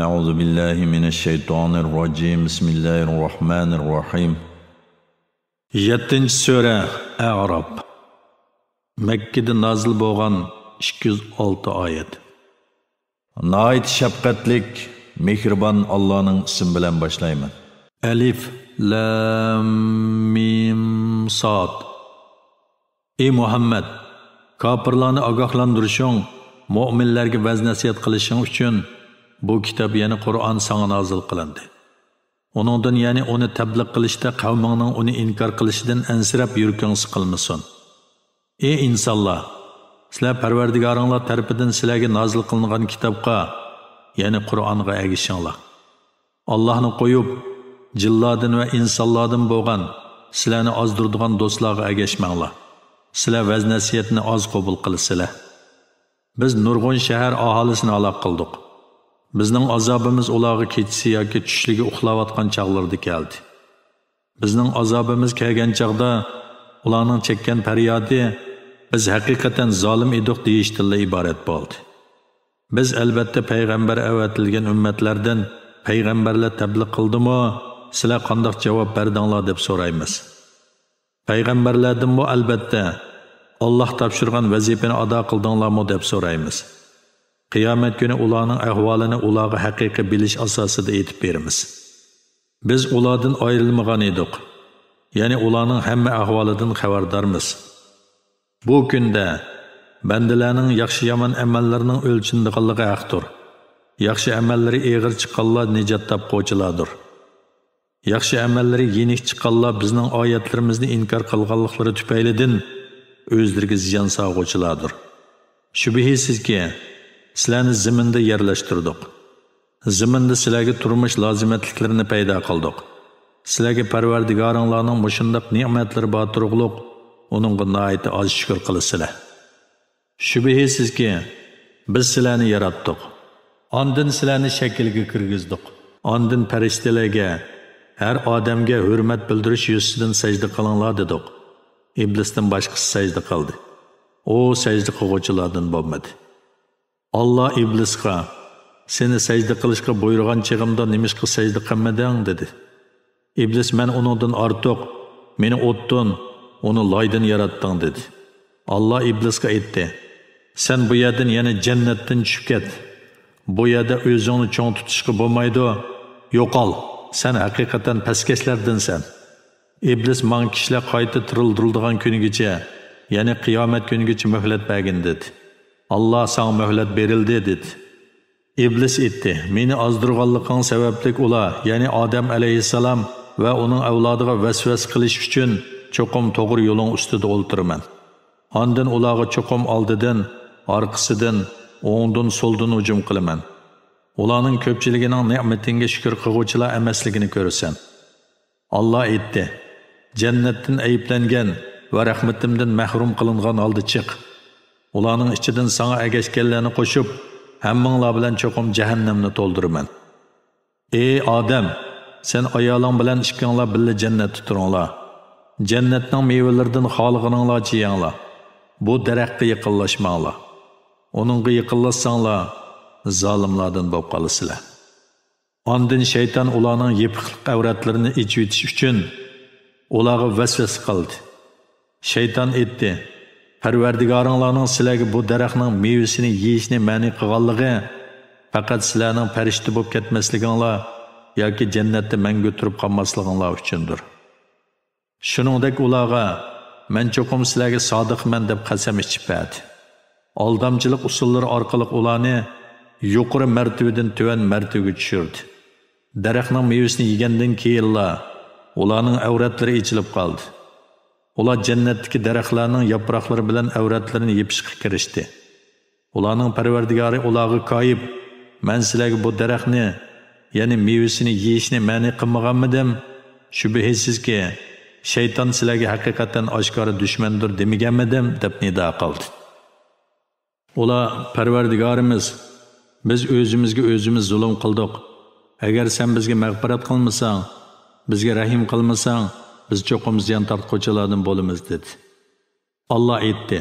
أعوذ بالله من الشيطان الرجيم بسم الله الرحمن الرحيم 7. Sura A'rab Mekkede nazil bo'lgan 206 oyat. Nayt şefqatlik, mehribon Allohning ismi bilan boshlayman. Alif Lam Mim Sad. Ey Muhammad, kofirlarni ogohlantirishing, mu'minlarga vaz nasihat qilishing uchun bu kitob, ya'ni Qur'on sana nazil qilindi. Onundan, ya'ni uni tabliq qilishda qavmingning uni inkor qilishidan ansirab yurking siqilmasin. Ey insonlar, sizlar Parvardigoringlar tarafidan sizlarga nazil qilingan kitobga, ya'ni Qur'onga ergishinglar. Allohni qo'yib, jinlardan va insonlardan bo'lgan sizlarni ozdiradigan do'stlarga ergashmanglar. Sizlar vaz nasihatni oz qabul qilasizlar. Biz nurg'un shahar aholisini halok qildik. Bizning azobimiz ularga kechisi yoki tushligi uxlayotgan chaqlarda keldi. Bizning azobimiz kelgan chaqda ularning chekkan faryodi biz haqiqatan zolim edik deyishdan iborat bo'ldi. Biz albatta payg'ambar avatilgan ummatlardan payg'ambarlar tabliq qildimi, sizlar qanday javob berdinglar deb so'raymiz. Payg'ambarlardan bu albatta Alloh topshirgan vazifani ado qildinglarmi deb so'raymiz. Qiyomat kuni ularning ahvolini ularga haqiqiy bilish asosida aytib beramiz. Biz ulardan ayrilmagan edik. Ya'ni ularning hamma ahvolidan xabardormiz. Bu kunda bandalarning yaxshi-yomon amallarining o'lchindiganligi haqdir. Yaxshi amallari eg'ir chiqqanlar nijot topquchilardir. Yaxshi amallari yenik chiqqanlar bizning oyatlarimizni inkor qilganliklari tufaylidan o'zlariga ziyon solg'uvchilardir. Shubhisizki, sizlarni zaminda yerlashtirdik. Zaminda sizlarga turmush lozimatliklarini paydo qildik. Sizlarga Parvardigoringlarning mushundaq ne'matlari bor turg'liq, uningga nihoyat oz shukr qilasizlar. Shubhisizki, biz sizlarni yaratdik. Ondan sizlarni shaklga kirgizdik. Ondan farishtalarga, har odamga hurmat bildirish yuzidan sajda qilinglar dedik. Iblisdan boshqasi sajda qildi. O sajda qiluvchilardan bo'lmadi. Allah iblisga, seni sajda qilishga buyurgan chig'imda nimishqa sajda qilmading dedi. Iblis, men uningdan ortiq, meni o'tdan, uni loydan yaratding dedi. Allah iblisga aytdi: sen bu yerdan, ya'ni jannatdan tushib ket. Bu yerda o'zingni cho'ng tutishga bo'lmaydi. Yo'qol, sen haqiqatan pastkashlardansan. Iblis man kishilar qayta tirildiriladigan kunigacha, ya'ni qiyomat kunigacha muhlat bergin dedi. Allah sana mühlet berildi dedi. İblis etti. Meni azdirganliking sababli ular, ya'ni Adem aleyhisselam ve onun avlodiga vasvas qilish uchun cho'qim to'g'ri yo'ling ustida o'ltirman. Ondan ularga cho'qim oldidan, orqasidan, o'ngdan, so'ldan hujum qilaman. Ularning ko'pchiligining ne'matingga shukr qiluvchilar emasligini ko'rasan. Allah aytdi: jannatdan ayiblangan va rahmatimdan mahrum qilingan holda chiq. Ularning ichidan sana ergashganlarni qo'shib, hammanglar bilan cho'qim jahannamni to'ldiraman. Ey odam, sen ayoling bilan ikkinglar birga jannatda turinglar. Jannatning mevalaridan xohlaganinglarcha yenglar. Bu daraxtga yaqinlashmanglar. Uningga yaqinlashsanglar, zolimlardan bo'lib qolasizlar. Ondan shayton ularning yepiqlik avratlarini ichib etish uchun ularga vasvasa qildi. Shayton aytdi: Parvardigoringlarning sizlarga bu daraxtning mevasini yeyishni ma'ni qilganligi faqat sizlarning farishta bo'lib ketmasliginglar yoki jannatda mangu turib qolmasliginglar uchundir. Shuningdek ularga men cho'qim sizlarga sodiqman deb qasam ichib berdi. Aldamchilik usullari orqali ularni yuqori martabadan tuvan martabaga tushirdi. Daraxtning mevasini yegandan keyinlar ularning avratlari ichilib qoldi. Ular jannatdagi daraxtlarning yaproqlari bilan avratlarini yepishga kirishdi. Ularning Parvardigori ularga qoyib, men sizlarga bu daraxtni, ya'ni mevasini yeyishni ma'ni qilmaganmidim? Shubhisizki, shayton sizlarga haqiqatan oshkora dushmandir demaganmidim deb nido qildi. Ular: Parvardigorimiz, biz o'zimizga o'zimiz zulm qildik. Agar sen bizga mag'firat qilmasang, bizga rahim qilmasang, biz cho'qim ziyon tortquchilardan bo'lamiz dedi. Allah aytdi: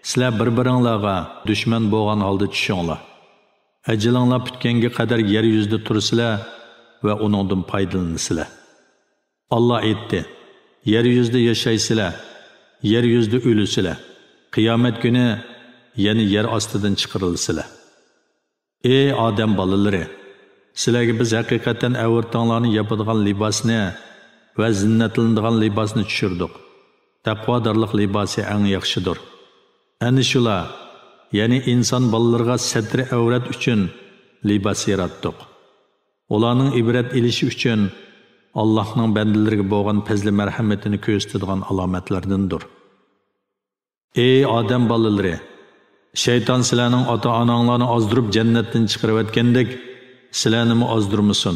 sizlar bir-biringlarga dushman bo'lgan holda tushinglar. Ajilinglar bitganga qadar yer yuzida tursizlar va uningdan foydalansizlar. Allah aytdi: yer yuzida yashaysizlar, yer yuzida o'lusizlar. Qiyomat kuni yana yer ostidan chiqarilsizlar. Ey odam bolalari, sizlarga biz haqiqatan avurtanglarni yopadigan libosni va zinnatlanadigan libosni tushirdik. Taqvodorlik libosi eng yaxshidir. Ana shular, ya'ni inson bolalarga satri avrat uchun libos yaratdik. Ularning ibrat elishi uchun Allohning bandalariga bo'lgan fazli marhamatini ko'rsatadigan alomatlardandir. Ey odam bolalari, shayton sizlarning ota-onanglarni ozdirib jannatdan chiqarib o'tgandek, sizlarni ozdirmasin.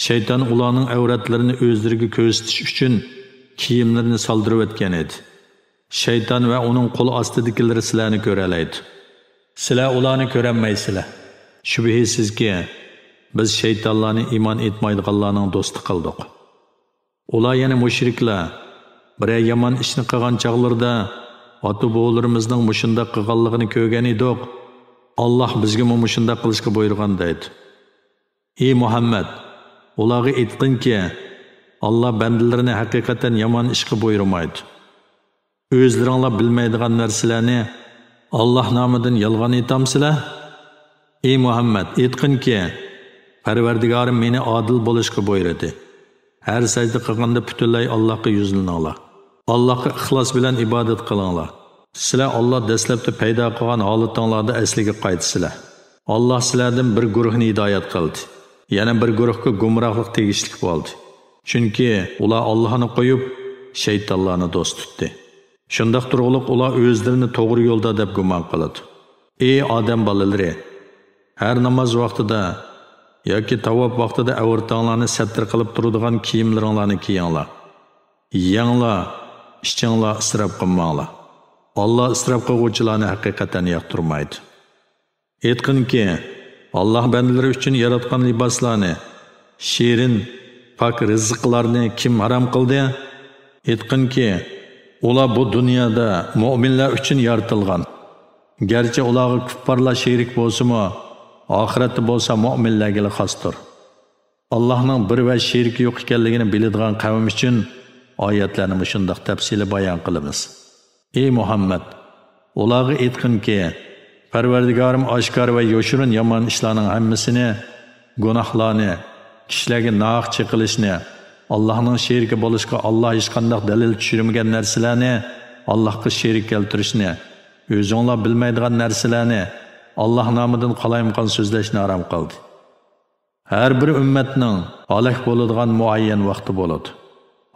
Shayton ularning avratlarini o'zlariga ko'rsatish uchun kiyimlarini soldirib o'tgan edi. Shayton va uning qo'l ostidagilar sizlarni ko'ralaydi. Sizlar ularni ko'rolmaysizlar. Shubhisizki, biz shaytonlarni iymon etmaydiganlarning do'sti qildik. Ular yana mushriklar. Bir yomon ishni qilgan chaqlarda ota-bovlarimizning mushunda qilganligini ko'rgan edik. Alloh bizga mushunda qilishga buyurgan deydi. Ey Muhammad, ularga aytqinki, Allah bandalarini haqiqatan yomon ishga buyurmaydi. O'zlaringlar bilmaydigan narsalarni Allah nomidan yolg'on aytamsizlar? Ey Muhammad, aytqinki, Parvardigorim meni adil bo'lishga buyurdi. Har sajda qilganda butunlay Allohga yuzlaninglar. Allohga ixlos bilan ibodat qilinglar. Sizlar Alloh dastlabda paydo qilgan holatinglarda asliga qaytsizlar. Alloh sizlardan bir guruhni hidoyat qildi. Yana bir guruhga gumrohlik tegishli bo'ldi. Chunki ular Allohni qo'yib, shaytonlarni do'st tutdi. Shundaq turg'uliq ular o'zlarini to'g'ri yo'lda deb gumon qiladi. Ey odam bolalari, har namoz vaqtida yoki tavob vaqtida avurtanglarni satr qilib turadigan kiyimlaringlarni kiyinglar. Yenglar, ishchinglar isrof qilmanglar. Alloh isrof qiluvchilarni haqiqatan yoqtirmaydi. Aytqinki, Alloh bandalari uchun yaratgan liboslarni, shirin, pak rizqlarni kim harom qildi? Aytqinki, ular bu dunyoda mu'minlar uchun yaratilgan. Garchi ularga kuffarlar sherik bo'lsa-mu, oxiratda bo'lsa mu'minlarga xosdir. Allohning bir va sheriki yo'q ekanligini biladigan qavm uchun oyatlarni shundoq tafsili bayon qilamiz. Ey Muhammad, ularga aytqinki, Parvardigorim oshkor va yoshirin yomon ishlarning hammasini, gunohlarni, kishilarga nohaq chiqilishni, Allohning sheriki bo'lishga Alloh hech qanday dalil tushirmagan narsalarni, Allohga sherik keltirishni, o'zinglar bilmaydigan narsalarni, Alloh nomidan qalayimqon so'zlashni harom qildi. Har bir ummatning halok bo'ladigan muayyan vaqti bo'ladi.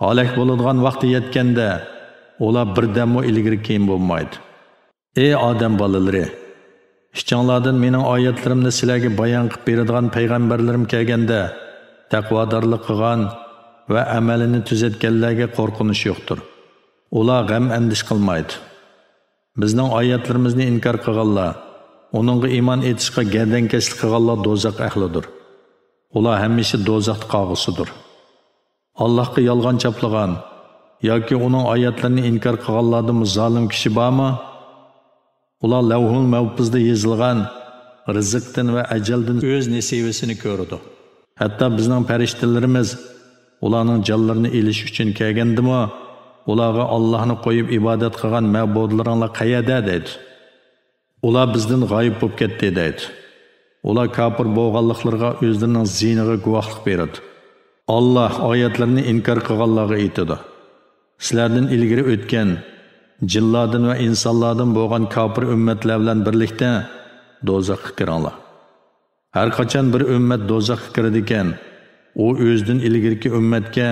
Halok bo'ladigan vaqti yetganda ular birdammo ilgari keyin bo'lmaydi. Ey odam bolalari, ishchinglardan mening oyatlarimni sizlarga bayon qilib beradigan payg'ambarlarim kelganda taqvodorlik qilgan va amalini tuzatganlarga qo'rqinish yo'qdir. Ular g'am andish qilmaydi. Bizning oyatlarimizni inkor qilganlar, uningga iymon etishga gardankashlik qilganlar do'zax ahlidir. Ular hamisha do'zaxda qolg'usidir. Allohga yolg'on chaplagan yoki uning oyatlarini inkor qilganlardan zolim kishi bormi? Ular lavhul mahfuzda yozilgan rizqdan va ajaldan o'z nasibasini ko'rdi. Hatto bizning farishtalarimiz ularning jonlarini elish uchun kelgandimi, ularga Allohni qo'yib ibodat qilgan ma'budlaringlar qayerda deydi. Ular bizdan g'oyib bo'lib ketdi deydi. Ular kafir bo'lganliklariga o'zlarining ziniga guvohlik beradi. Alloh oyatlarini inkor qilganlarga aytadi: sizlardan ilgari o'tgan jinlardan va insonlardan bo'lgan kafir ummatlar bilan birlikda do'zaxga kiringlar. Har qachon bir ummat do'zaxga kiradi ekan, u o'zidan ilgirki ummatga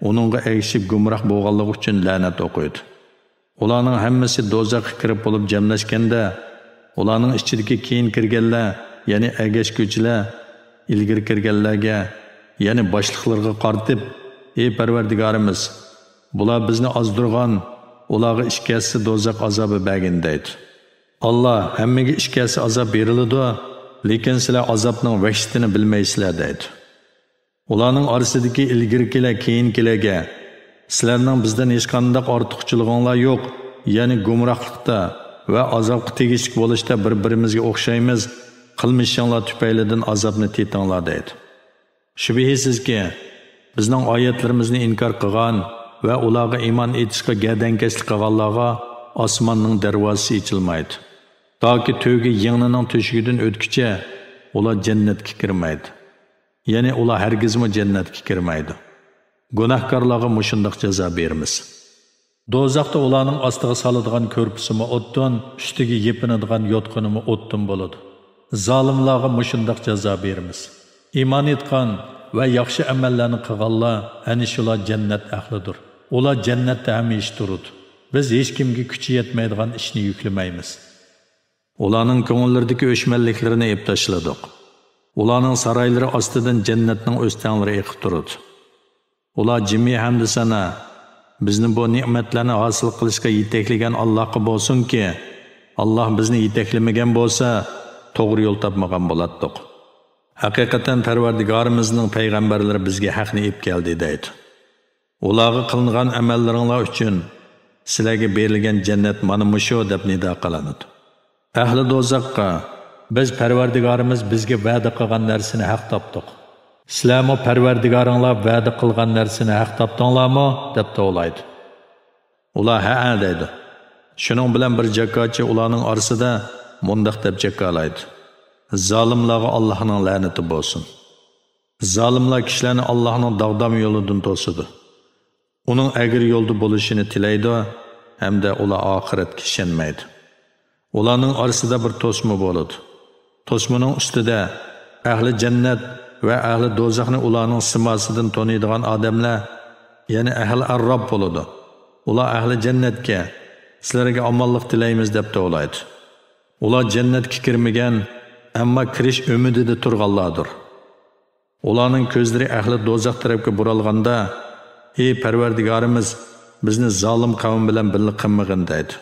uningga egishib gumroh bo'lganligi uchun la'nat o'qiydi. Ularning hammasi do'zaxga kirib bo'lib jamlashganda, ularning ichidagi keyin kirganlar, ya'ni agashguvchilar ilgari kirganlarga, ya'ni boshliqlarga qartib, ey Parvardigorimiz, bular bizni ozdirgan, ularga ishkasi do'zax azobi bergin deydi. Alloh hammaga ishkasi azob beriladi, lekin sizlar azobning vahshatini bilmaysizlar deydi. Ularning orasidagi ilgirkilar keyinkilarga sizlarning bizdan hech qanday ortiqchiliginglar yo'q, ya'ni gumrohlikda va azobga tegishli bo'lishda bir-birimizga o'xshaymiz, qilmishinglar tufaylidan azobni tetinglar deydi. Shubhisizki, bizning oyatlarimizni inkor qilgan va ularga iymon etishga gardankashlik qilganlarga osmonning darvozasi ochilmaydi. Toki to'gi yingnining to'shigidan o'tguncha ular jannatga kirmaydi. Ya'ni ular hargizmi jannatga kirmaydi. Gunohkorlarga mushundoq jazo beramiz. Do'zaxda ularning ostiga soladigan ko'rpusimi o'tdan, ustiga yepinadigan yotqinimi o'tdan bo'ladi. Zolimlarga mushundoq jazo beramiz. Iymon etgan va yaxshi amallarni qilganlar ana shular jannat ahlidir. Ular jannatda hamisha turadi. Biz hech kimga kuchi yetmaydigan ishni yuklamaymiz. Ularning ko'ngillardagi o'chmanliklarini ep tashladik. Ularning saroylari ostidan jannatning o'stanlari eqib turadi. Ular jimi hamd sana bizni bu ne'matlarni hosil qilishga yetaklagan Allohga bo'lsin-ki, Alloh bizni yetaklamagan bo'lsa, to'g'ri yo'l topmagan bo'lardik. Haqiqatan Parvardigorimizning payg'ambarlari bizga haqni ep keldi deydi. Ularga qilingan amallaringlar uchun sizlarga berilgan jannat mana mushu deb nido qilinadi. Ahli do'zaxqa biz Parvardigorimiz bizga va'da qilgan narsani haq topdik. Sizlarmi Parvardigoringlar va'da qilgan narsani haq topdinglarmi deb to'laydi. Ular ha deydi. Shuning bilan bir jakochi ularning orasida mundaq deb jakolaydi. Zolimlarga Allohning la'nati bo'lsin. Zolimlar kishilarni Allohning dog'dam yo'lidan to'sidi. Uning agir yo'lda bo'lishini tilaydi hamda ular oxiratga ishonmaydi. Ularning orasida bir to'sma bo'ladi. To'smaning ustida ahli jannat va ahli do'zaxni ularning simosidan taniydigan odamlar, ya'ni ahli arrob bo'ladi. Ular ahli jannatga sizlarga omonlik tilaymiz deb to'laydi. Ular jannatga kirmagan, ammo kirish umidida turganlardir. Ularning ko'zlari ahli do'zax tarafga buralganda, "Ey Parvardigorimiz, bizni zolim qavm bilan birga qilmagin" deydi.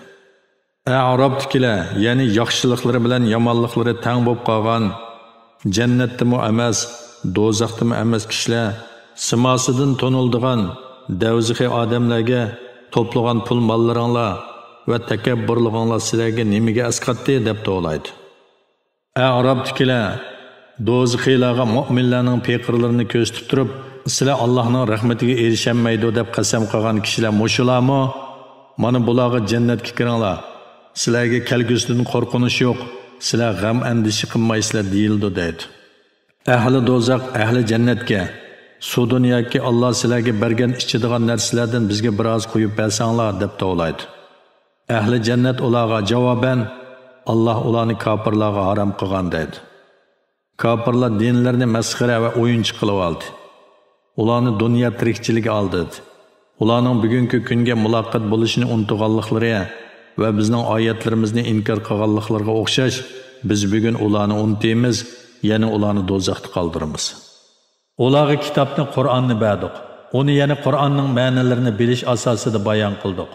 Arabdikilar, ya'ni yaxshiliklari bilan yomonliklari tang bo'lib qolgan, jannatdimi emas, do'zaxdimi emas kishilar simosidan tonildigan davzihi odamlarga to'plagan pul mollaringlar va takabburliginglar sizlarga nimaga asqatdi deb to'laydi. Arabdikilar do'zaxiylarga mu'minlarning peqirlarini ko'zitib turib, sizlar Allohning rahmatiga erishamaydi deb qasam qilgan kishilar mushularmi? Mana bularga jannatga kiringlar. Sizlarga kelgusidan qo'rqinish yo'q. Sizlar g'am andishi qilmaysizlar deyildi deydi. Ahli do'zax ahli jannatga su dunyoki Alloh sizlarga bergan ichadigan narsalardan bizga biroz qo'yib bersanglar deb to'laydi. Ahli jannat ularga javoban Alloh ularni kofirlarga harom qilgan deydi. Kofirlar dinlarini masxara va o'yinchi qilib oldi. Ularni dunyo tirikchiligi oldi. Ularning bugungi kunga muloqot bo'lishini unutganliklari va bizning oyatlarimizni inkor qilganliklariga o'xshash, biz bugun ularni unutamiz, yana ularni do'zaxda qoldiramiz. Ularga kitobni Qur'onni berdik. Uni yana Qur'onning ma'nolarini bilish asosida bayon qildik.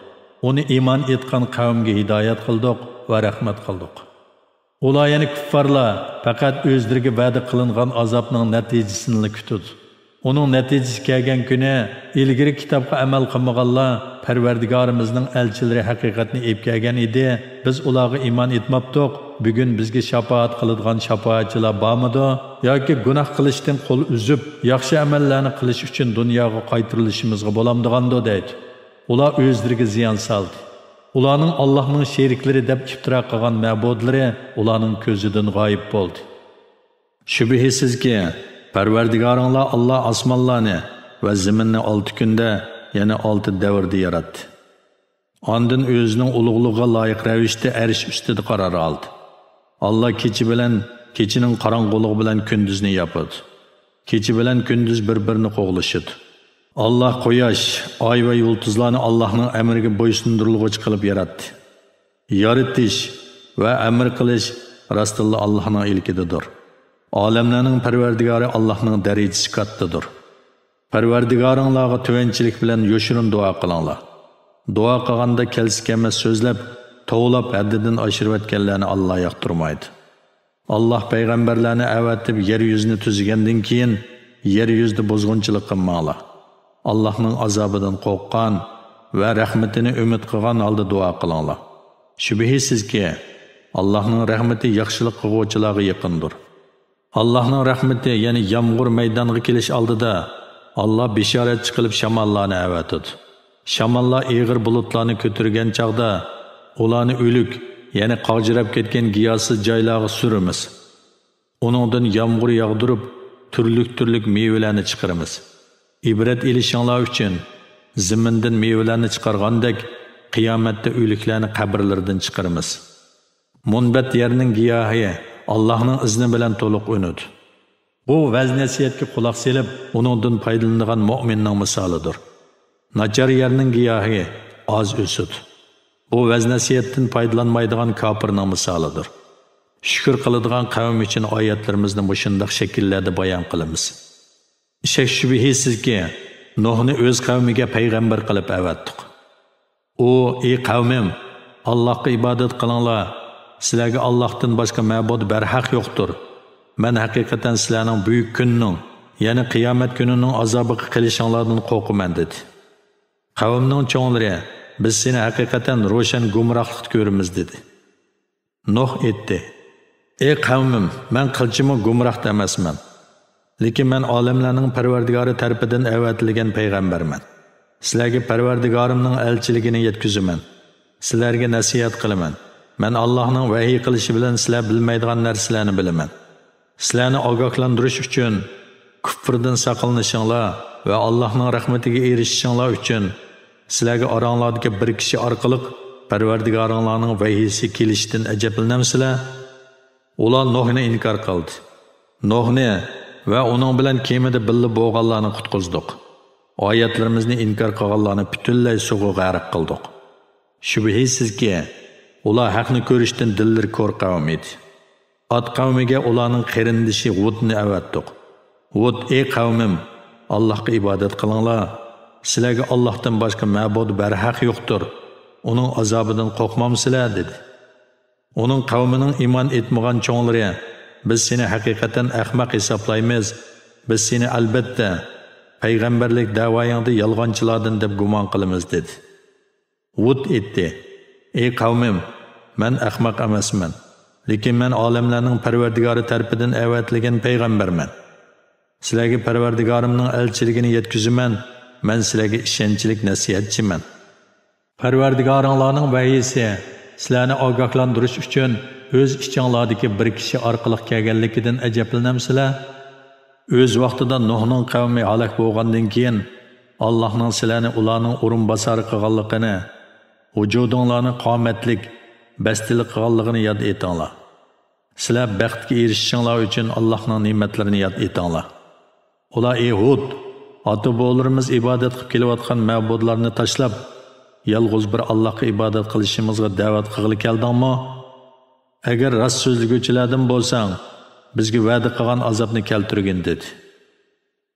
Uni iymon etgan qavmga hidoyat qildik va rahmat qildik. Ular yana kuffarlar faqat o'zlariga va'da qilingan azobning natijasini kutadi. Uning natijasi kelgan kuni ilgari kitobga amal qilmaganlar Parvardigorimizning elchilari haqiqatni epkagan edi. Biz ularga iymon etmabdik. Bugun bizga shafaat qiladigan shafaatchilar bormidi yoki gunoh qilishdan qo'l uzib, yaxshi amallarni qilish uchun dunyoga qaytarilishimizga bo'lamdigandi deydi. Ular o'zlariga ziyon soldi. Ularning Allohning sheriklari deb iftiro qilgan ma'budlari ularning ko'zidan g'oyib bo'ldi. Shubhisizki, Parvardigoringlar Alloh osmonlarni va zaminni 6 kunda, yana 6 davrda yaratdi. Ondan o'zining ulug'ligiga loyiq ravishda arsh ustida qaror oldi. Alloh kecha bilan kechining qorong'uligi bilan kunduzni yapadi. Kecha bilan kunduz bir-birini qo'g'lashadi. Alloh quyosh, oy va yulduzlarni Allohning amriga bo'ysundirilg'uchi qilib yaratdi. Yaratish va amr qilish rostilla Allohning ilkididir. Olamlarning Parvardigori Allohning darajasi kattadir. Parvardigoringlarga tuvanchilik bilan yoshirin duo qilinglar. Duo qilganda kelsi-kelmas so'zlab, tovlab haddidan oshirib o'tganlarni Alloh yoqtirmaydi. Alloh payg'ambarlarni avatib yer yuzini tuzgandan keyin yer yuzida bozg'unchilik qilmanglar. Allohning azobidan qo'rqqan va rahmatini umid qilgan holda duo qilinglar. Shubhisizki, Allohning rahmati yaxshilik qiluvchilarga yaqindir. Allohning rahmati, ya'ni yomg'ir maydonga kelish oldida Allah bishoratchi qilib shamollarni avatadi. Shamollar ig'ir bulutlarni ko'targan chaqda ularni o'lik, ya'ni qojirab ketgan giyosiz joylarga suramiz. Uningdan yomg'ir yog'dirib, turlik mevalarni chiqaramiz. Ibrat elishinglar uchun zamindan mevalarni chiqargandek qiyomatda o'liklarni qabrlardan chiqaramiz. Munbat yerning giyohi Allohning izni bilan to'liq o'nadi. Bu vaz-nasiyatga quloq selib, uningdan foydalanadigan mu'minning misolidir. Nachar yerning giyohi oz o'sadi. Bu vaz-nasiyatdan foydalanmaydigan kofirning misolidir. Shukr qiladigan qavm uchun oyatlarimizni mushundaq shakllarda bayon qilamiz. Shak shubhisizki, Nuhni o'z qavmiga payg'ambar qilib avatdik. U, ey qavmim, Allohga ibodat qilinglar. Sizlarga Allohdan boshqa ma'bud barhaq yo'qdir. Men haqiqatan sizlarning buyuk kunning, ya'ni qiyomat kunining azobiga qilishinglardan qo'rqaman dedi. Qavmning cho'nglari, biz seni haqiqatan ro'shan gumrohlikda ko'ramiz dedi. Nuh aytdi: Ey qavmim, men qilchimi gumroh emasman. Lekin men olamlarning Parvardigori tarafidan avatilgan payg'ambarman. Sizlarga Parvardigorimning elchiligini yetkazaman. Sizlarga nasihat qilaman. Men Allohning vahiy qilishi bilan sizlar bilmaydigan narsalarni bilaman. Sizlarni ogohlantirish uchun kufrdan saqlanishinglar va Allohning rahmatiga erishishinglar uchun sizlarga oranglardagi bir kishi orqali Parvardigoringlarning vahiysi kelishidan ajablanamsizlar? Ular Nuhni inkor qildi. Nuhni va uning bilan kemada birga bo'lganlarni qutqizdik. Oyatlarimizni inkor qilganlarni butunlay suvga g'arq qildik. Shubhisizki, ular haqni ko'rishdan dillar qo'rqavam edi. Ad qavmiga ularning qarindishi Hudni avatdik. Hud: Ey qavmim, Allohga ibodat qilinglar. Sizlarga Allohdan boshqa ma'bud barhaq yo'qdir. Uning azobidan qo'rqmamsizlar dedi. Uning qavmining iymon etmagan cho'nglari: Biz seni haqiqatan ahmoq hisoblaymiz. Biz seni albatta payg'ambarlik da'voyingda yolg'onchilardan deb gumon qilamiz dedi. Hud aytdi: Ey qavmim, men ahmoq emasman. Lekin men olamlarning Parvardigori tarafidan avatilgan payg'ambarman. Sizlarga Parvardigorimning elchiligini yetkazaman. Men sizlarga ishonchlik nasihatchiman. Parvardigoringlarning vahiysi sizlarni ogohlantirish uchun o'z ichinglardagi bir kishi orqali kelganligidan ajablanamsizlar? O'z vaqtida Nuhning qavmi halok bo'lgandan keyin Allohning sizlarni ularning o'rinbosari qilganligini, vujudinglarni qomatlik, bastilik qilganligini yod etinglar. Sizlar baxtga erishishinglar uchun Allohning ne'matlarini yod etinglar. Ular: Ey Hud, ota-bobolarimiz ibodat qilib kelayotgan ma'budlarni tashlab, yolg'iz bir Allohga ibodat qilishimizga da'vat qilg'ili keldingmi? Agar rost so'zlaguvchilardan bo'lsang, bizga va'da qilgan azobni keltirgin dedi.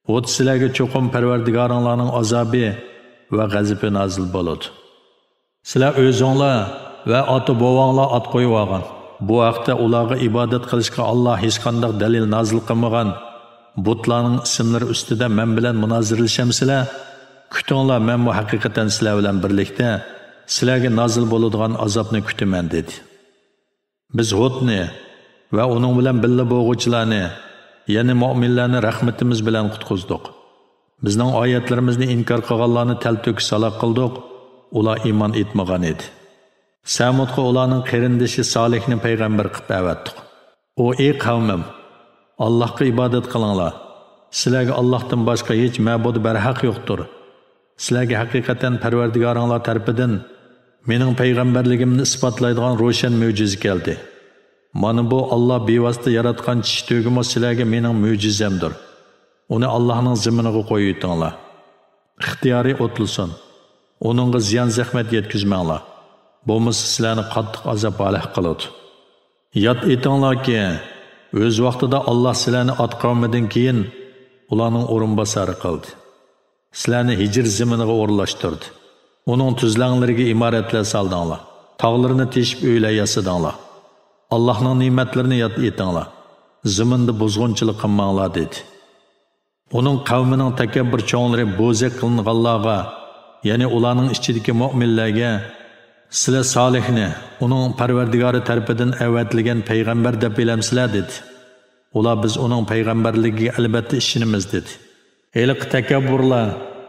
Hud: Sizlarga cho'qim Parvardigoringlarning azobi va g'azabi nozil bo'ladi. Sizlar o'zinglar va ota-bobonglar ot qo'yib olgan. Bu vaqtda ularga ibodat qilishga Alloh hech qanday dalil nozil qilmagan butlarning ismlari ustida men bilan munozirlashamsizlar? Kutinglar, men bu haqiqatan sizlar bilan birlikda sizlarga nozil bo'ladigan azobni kutaman dedi. Biz Hudni va uning bilan birga bo'lg'uvchilarni, ya'ni mu'minlarni rahmatimiz bilan qutqizdik. Bizning oyatlarimizni inkor qilganlarni talto'k saloq qildik. Ular iymon etmagan edi. Samudga ularning qarindishi Solihni payg'ambar qilib avatdik. O ey qavmim, Allohga ibodat qilinglar. Sizlarga Allohdan boshqa hech ma'bud barhaq yo'qdir. Sizlarga haqiqatan Parvardigoringlar tarafidan mening payg'ambarligimni isbotlaydigan ro'shan mo'jiza keldi. Mana bu Alloh bevosita yaratgan tish tugimi sizlarga mening mo'jizamdir. Uni Allohning ziminiga qo'yinglar. Ixtiyoriy o'tlisin. Onunğa ziyan zahmet yetkizmanglar. Bo'lmasa sizlarni qattiq azob alih qiladi. Yod etinglar ki, o'z vaqtida Alloh sizlarni ot qavmidan keyin ularning o'rinbosari qildi. Sizlarni hijr zaminiga o'rlashtirdi. Uning tuzlanglariga imoratlar soldinglar. Tog'larni teshib uylar yasadinglar. Allohning ne'matlarini yod etinglar. Zaminda buzg'unchilik qilmanglar dedi. Uning qavmining takabbur cho'nglari bo'zak qilinganlarga, ya'ni ularning ichidagi mu'minlarga sizlar Solihni uning Parvardigori tarafidan avatilgan payg'ambar deb bilamsizlar dedi. Ular biz uning payg'ambarligiga albatta ishonamiz dedi. Heliq takabburlar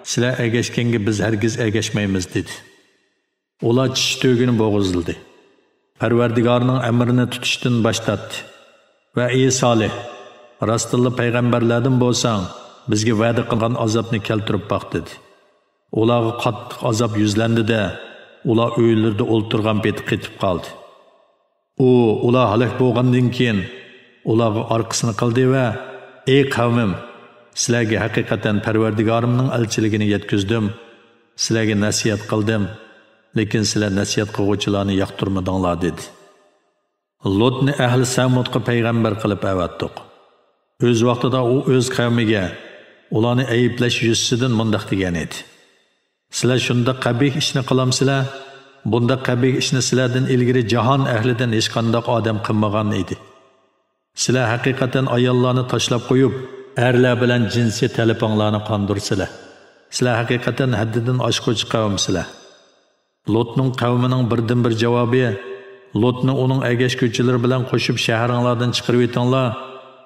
sizlar agashganga biz hargiz agashmaymiz dedi. Ular tish tugini bo'g'izildi. Parvardigorning amrini tutishdan bosh tortdi va ey Solih, rostilla payg'ambarlardan bo'lsang, bizga va'da qilgan azobni keltirib boq dedi. Ularga qattiq azob yuzlandi-da, ular uylarida o'ltirgan peti qetib qoldi. Ular halok bo'lgandan keyin ularga orqasini qildi va ey qavmim, sizlarga haqiqatan Parvardigorimning elchiligini yetkazdim, sizlarga nasihat qildim, lekin sizlar nasihat qiluvchilarni yoqtirmadinglar dedi. Lotni ahli Samudga payg'ambar qilib avatdiq. O'z vaqtida u o'z qavmiga ularni ayiblash yuzasidan mundaq degan edi. Sizlar shunda qabih ishni qilamsizlar? Bunda qabih ishni sizlardan ilgari jahon ahlidan hech qanday odam qilmagan edi. Sizlar haqiqatan ayollarni tashlab qo'yib, erlar bilan jinsiy talabinglarni qondirsizlar. Sizlar haqiqatan haddidan oshquvchi qavmsizlar. Lotning qavmining birdan bir javobi: Lotni uning agashguvchilari bilan qo'shib shahringlardan chiqarib etinglar,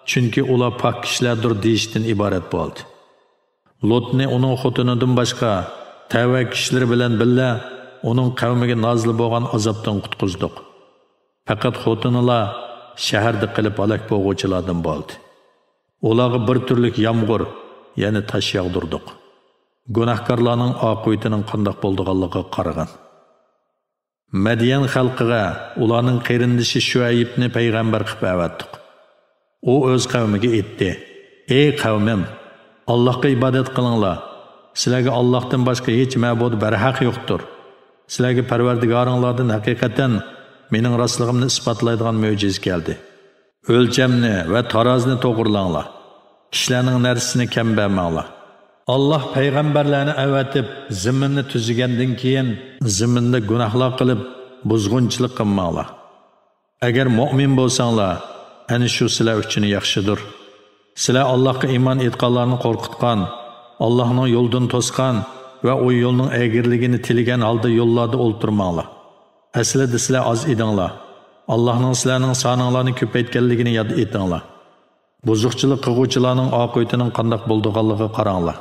chunki ular pok kishilardir deyishdan iborat bo'ldi. Lotni uning xotinidan boshqa tava kishilar bilan birga uning qavmiga nozil bo'lgan azobdan qutqizdik. Faqat xotinilar shaharda qilib halok bo'luvchilardan bo'ldi. Ularga bir turlik yomg'ir, ya'ni tosh yog'dirdik. Gunohkorlarning oqibatining qanday bo'lganligiga qaragan. Madiyan xalqiga ularning qarindoshi Shuaybni payg'ambar qilib avatdiq. U o'z qavmiga aytdi: "Ey qavmim, Allohga ibodat qilinglar. Sizlarga Allohdan boshqa hech ma'bud barhaq yo'qdir. Sizlarga Parvardigoringlardan haqiqatan mening rostligimni isbotlaydigan mo'jiza keldi. O'lchamni va tarozni to'g'rilanglar. Kishilarning narsasini kam bermanglar. Allah payg'ambarlarni avatib zaminni tuzigandan keyin zaminda gunohlar qilib buzg'unchilik qilmanglar. Agar mu'min bo'lsanglar, ana shu sizlar uchun yaxshidir. Sizlar Allohga iymon etganlarni qo'rqitgan, Allohning yo'ldan to'sgan va u yo'lning egirligini tilagan holda yo'llarda o'ltirmanglar. Aslida sizlar oz edinglar. Allohning sizlarning soninglarni ko'paytganligini yod etinglar. Buzuqchilik qiluvchilarning oqibatining qanday bo'lganligiga qaranglar.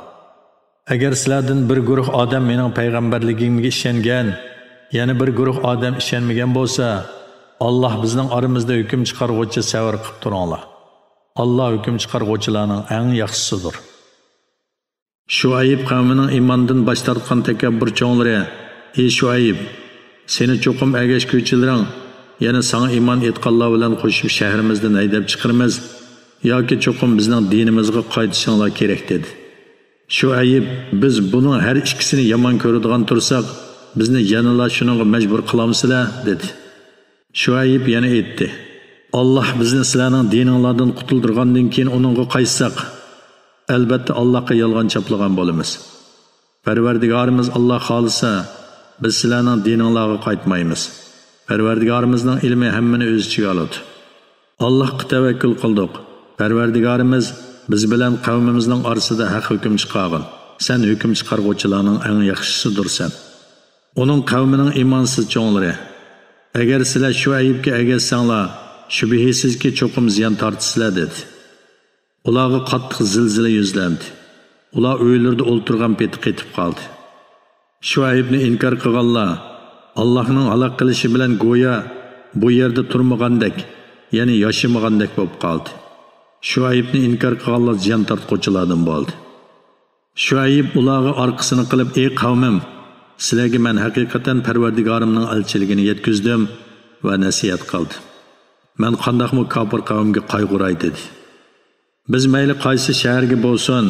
Agar sizlardan bir guruh odam mening payg'ambarligimga ishongan, yana bir guruh odam ishonmagan bo'lsa, Allah bizning oramizda hukm chiqaruvchi savr qilib turinglar. Allah hukm chiqaruvchilarning eng yaxshisidir. Shuayb qavmining iymondan bosh tortgan takabburchonlari: "Ey Shuayb, seni cho'qim agashguvchilaring yana sana iymon etganlar bilan qo'shib shahrimizdan haydab chiqaramiz yoki cho'qim bizning dinimizga qaytishinglar kerak" dedi. Shuayb: "Biz buning har ikkisini yomon ko'radigan tursak, bizni yanala shunga majbur qilamsizlar" dedi. Shuayb yana aytdi: "Alloh bizni sizlarning dininglardan qutuldirgandan keyin uningga qaytsak, albatta Allohga yolg'on chaplagan bo'lamiz. Parvardigorimiz Alloh xolisa, biz sizlarning dininglarga qaytmaymiz. Parvardigorimizning ilmi hammani o'z ichiga oladi. Allohga tavakkul qildik. Parvardigorimiz biz bilan qavmimizning orasida haq hukm chiqargan. Sen hukm chiqaruvchilarning eng yaxshisidirsan." Uning qavmining iymonsiz cho'nglari: "Agar sizlar Shuaybga agashsanglar, shubhisizki cho'qim ziyon tortisizlar" dedi. Ularga qattiq zilzila yuzlandi. Ular uylarida o'ltirgan peti qetib qoldi. Shuaybni inkor qilganlar Allohning halok qilishi bilan go'yo bu yerda turmagandek, ya'ni yashimagandek bo'lib qoldi. Shuaybni inkor qilganlar ziyon tortquchilardan bo'ldi. Shuayb ularga orqasini qilib: "Ey qavmim, sizlarga men haqiqatan Parvardigorimning elchiligini yetkazdim va nasihat qildim. Men qandaqmi kofir qavmga qayg'uray" dedi. Biz mayli qaysi shaharga bo'lsin,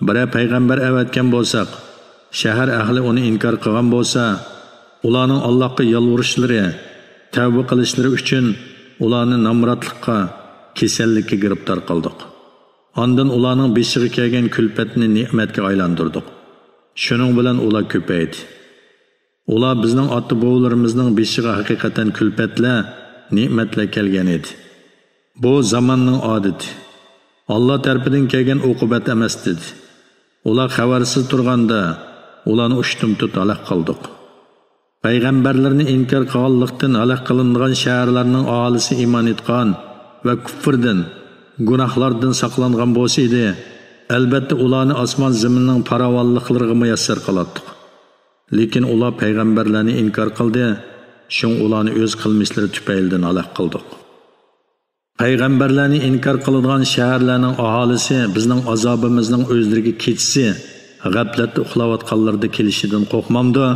bir payg'ambar avatgan bo'lsak, shahar ahli uni inkor qilgan bo'lsa, ularning Allohga yalvurishlari, tavba qilishlari uchun ularni namratlikqa, kasallikka giribtor qildik. Ondan ularning beshiga kelgan kulfatni ne'matga aylantirdik. Shuning bilan ular ko'paydi. Ular bizning ota-bovlarimizning beshiga haqiqatan kulfatlar, ne'matlar kelgan edi. Bu zamonning odati. Allah tarafidan kelgan uqubat emas dedi. Ular xabarsiz turganda ularni ushtum tut halok qildik. payg'ambarlarni inkor qilganlikdan halok qilingan shaharlarning aholisi iymon etgan va kufrdan, gunohlardan saqlangan bo'lsa edi, albatta ularni osmon zaminning farovonliklariga muyassar qilardik. Lekin ular payg'ambarlarni inkor qildi, shun ularni o'z qilmishlari tufaylidan halok qildik. Payg'ambarlarni inkor qiladigan shaharlarning aholisi bizning azobimizning o'zlariga ketisi, g'aflatda uxlayotganlarda kelishidan qo'rqmamdi.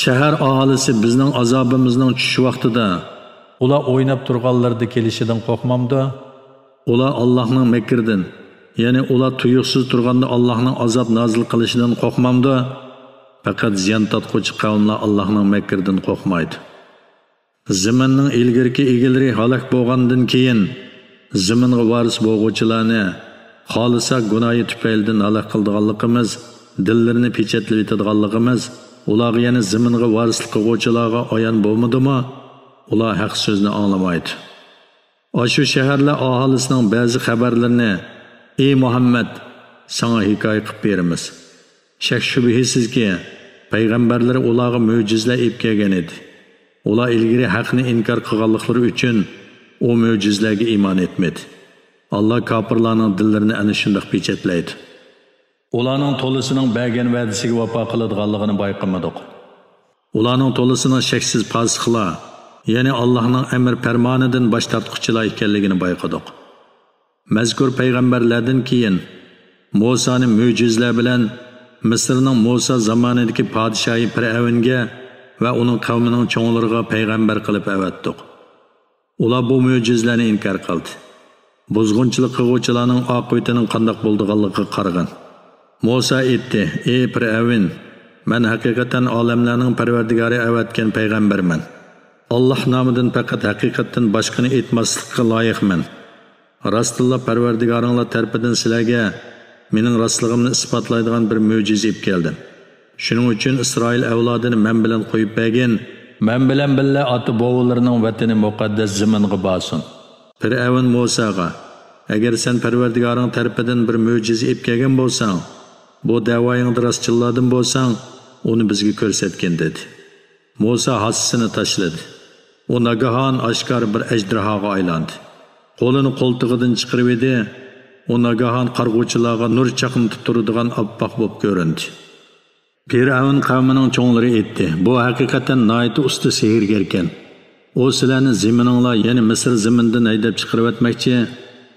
Shahar aholisi bizning azobimizning tushish vaqtida ular o'ynab turganlarda kelishidan qo'rqmamdi. Ular Allohning makridan, ya'ni ular tuyuqsiz turganda Allohning azob nozil qilishidan qo'rqmamdi. Faqat ziyon tatquchi qavmlar Allohning makridan qo'rqmaydi. Zaminning ilgirki egalari halok bo'lgandan keyin zaminga varis bo'lg'uvchilarni xolisa gunohi tufaylidan halok qilganligimiz, dillarini pechatlayib etadiganligimiz, ularga yana zaminga varislik qiluvchilarga ayon bo'lmadimi? Ular haq so'zni anglamaydi. Shu shaharlar aholisining ba'zi xabarlarini ey Muhammad sana hikoya qilib beramiz. Shak shubhisizki payg'ambarlar ularga mo'jizalar olib kelgan edi. Ular ilgari haqni inkor qilganliklari uchun o mo'jizalarga iymon etmadi. Allah kafirlarning dillarini ana shunday pechatlaydi. Ularning to'lisining bergan va'dasiga vafo qiladiganligini bayqamadik. Ularning to'lisining shaksiz fosiqlar, ya'ni Allohning amr farmonidan bosh tortquchilar ekanligini bayqadik. Mazkur payg'ambarlardan keyin Musoni mo'jizalar bilan Misrning Musa zamonidagi podshohi Fir'avnga va uning qavmining cho'nglariga payg'ambar qilib avatdik. Ular bu mo'jizalarni inkor qildi. Buzg'unchilik qiluvchilarning oqibatining qanday bo'lganligiga qaragan. Musa aytdi: "Ey Fir'avn, men haqiqatan olamlarning parvardigori avatgan payg'ambarman. Alloh nomidan faqat haqiqatdan boshqani aytmaslikka loyiqman. Rostilla parvardigoringlar tarafidan sizlarga mening rostligimni isbotlaydigan bir mo'jiza olib keldim. Shuning uchun Isroil avlodini men bilan qo'yib bergin, men bilan birga ota-bobolarining vatani muqaddas zaminga borsin." Fir'avn Musaga: "Agar sen parvardigoring tarafidan bir mo'jiza olib kelgan bo'lsang, bu da'voyingda rostchilardan bo'lsang, uni bizga ko'rsatgin" dedi. Musa hassini tashladi. U nagahon oshkor bir ajdarhoga aylandi. Qo'lini qo'ltig'idan chiqarib edi. U nagahon qarg'uvchilarga nur chaqnatib turadigan oppoq bo'lib ko'rindi. Fir'avn qavmining cho'nglari aytdi: "Bu haqiqatan noiti usta sehrgar ekan. O sizlarni zamininglar, ya'ni Misr zamindan haydab chiqarib o'tmoqchi.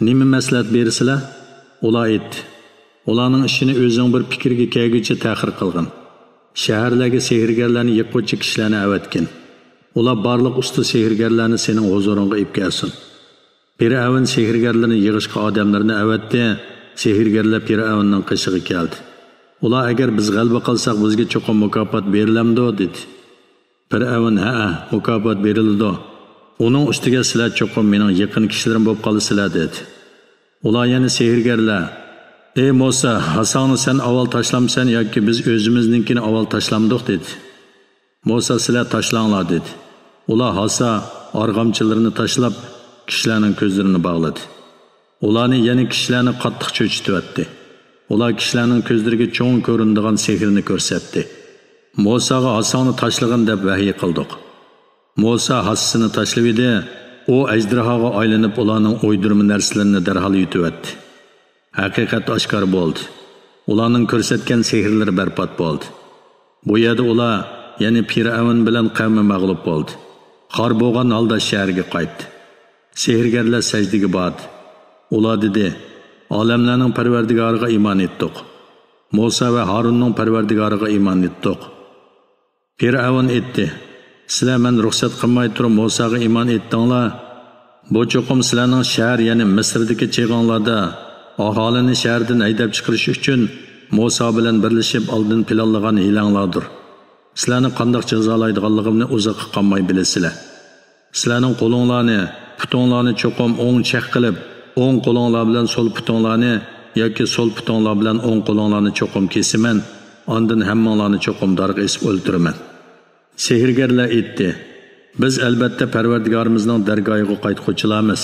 Nima maslahat bersizlar?" Ular aytdi: "Ularning ishini o'zing bir fikrga kelguncha ta'xir qilgin. Shaharlarga sehrgarlarni yiquvchi kishilarni avatgin. Ular barliq usta sehrgarlarni sening huzuringga olib kelsin." Fir'avn sehrgarlarni yig'ishga odamlarni avatdi. Sehrgarlar Fir'avnning qishig'i keldi. Ular agar biz g'alaba qilsak bizga cho'qim mukofot berilamdi dedi. Fir'avn: "Ha, mukofot beriladi. Uning ustiga sizlar cho'qim mening yaqin kishilarim bo'lib qolasizlar" dedi. Ular yana sehrgarlar: "Ey Musa, Hasonni sen avval tashlamsan yoki biz o'zimizninkini avval tashlamdik" dedi. Musa: "Sizlar tashlanglar" dedi. Ular hasa arg'amchilarini tashlab kishilarning ko'zlarini bog'ladi. Ularni yana kishilarni qattiq cho'chitibdi. Ular kishilarning ko'zlariga cho'ng ko'rinadigan sehrni ko'rsatdi. Musaga Hasonni tashlagin deb vahiy qildik. Musa hassini tashlab edi. U ajdarhoga aylanib ularning o'ydirma narsalarini darhol yutibdi. Haqiqat oshkor bo'ldi. Ularning ko'rsatgan sehrlari barbod bo'ldi. Bu yerda ular, ya'ni Fir'avn bilan qavmi mag'lub bo'ldi. Xor bo'lgan holda shaharga qaytdi. Sehrgarlar sajdaga bordi. Ular dedi: "Olamlarning parvardigoriga iymon etdik. Musa va Harunning parvardigoriga iymon etdik." Fir'avn aytdi: "Sizlar men ruxsat qilmay turib Musaga iymon etdinglar. Bu cho'qim sizlarning shahar, ya'ni Misrdagi cheyg'onlarda aholini shahardan haydab chiqarish uchun Musa bilan birlashib oldin planlagan hilanglardir. Sizlarni qanday jazolaydiganligimni uzoqqa qolmay bilasizlar. Sizlarning qo'linglarni, putinglarni cho'qim o'ng chaq qilib, o'ng qo'linglar bilan so'l putinglarni yoki so'l putinglar bilan o'ng qo'linglarni cho'qim kesiman, ondan hammanglarni cho'qim darg'a esib o'ldiraman." Sehrgarlar aytdi: "Biz albatta Parvardigorimizning dargohiga qaytquchilarmiz.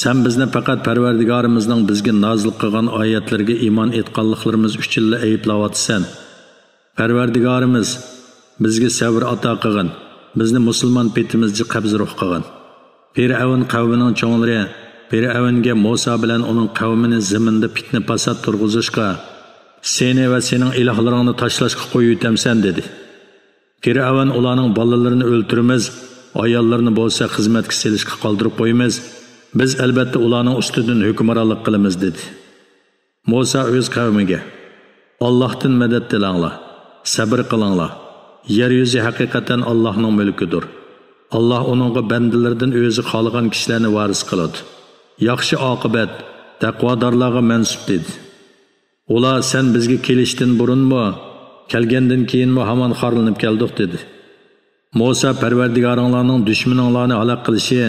Sen bizni faqat Parvardigorimizning bizga nozil qilgan oyatlarga iymon etganliklarimiz uchun ayblayotsan. Parvardigorimiz, bizga sabr ato qilgin, bizni musulmon petimizga qabzruh qilgin. Fir'avn qavmining cho'nglari Fir'avnga Musa bilan uning qavmini zaminda fitna fasod turg'izishga, seni va sening ilohlaringni tashlashga qo'yib yutamsan dedi. Fir'avn ularning bolalarini o'ltiramiz, ayollarni bo'lsa xizmatga selishga qoldirib qo'yamiz. Biz albatta ularning ustidan hukmronlik qilamiz dedi. Musa o'z qavmiga: Allohdan madad tilanglar, sabr qilinglar. Yer yuzi haqiqatan Allohning mulkidir. Allah onunğa bandalardan o'zi xolgan kishilarni varis qiladi. Yaxshi oqibat taqvodorlarga mansub dedi. Ular sen bizga kelishdan burunmi, kelgandan keyinmi hamon xorlanib keldik dedi. Musa Parvardigoringlarning dushmaninglarni halok qilishi,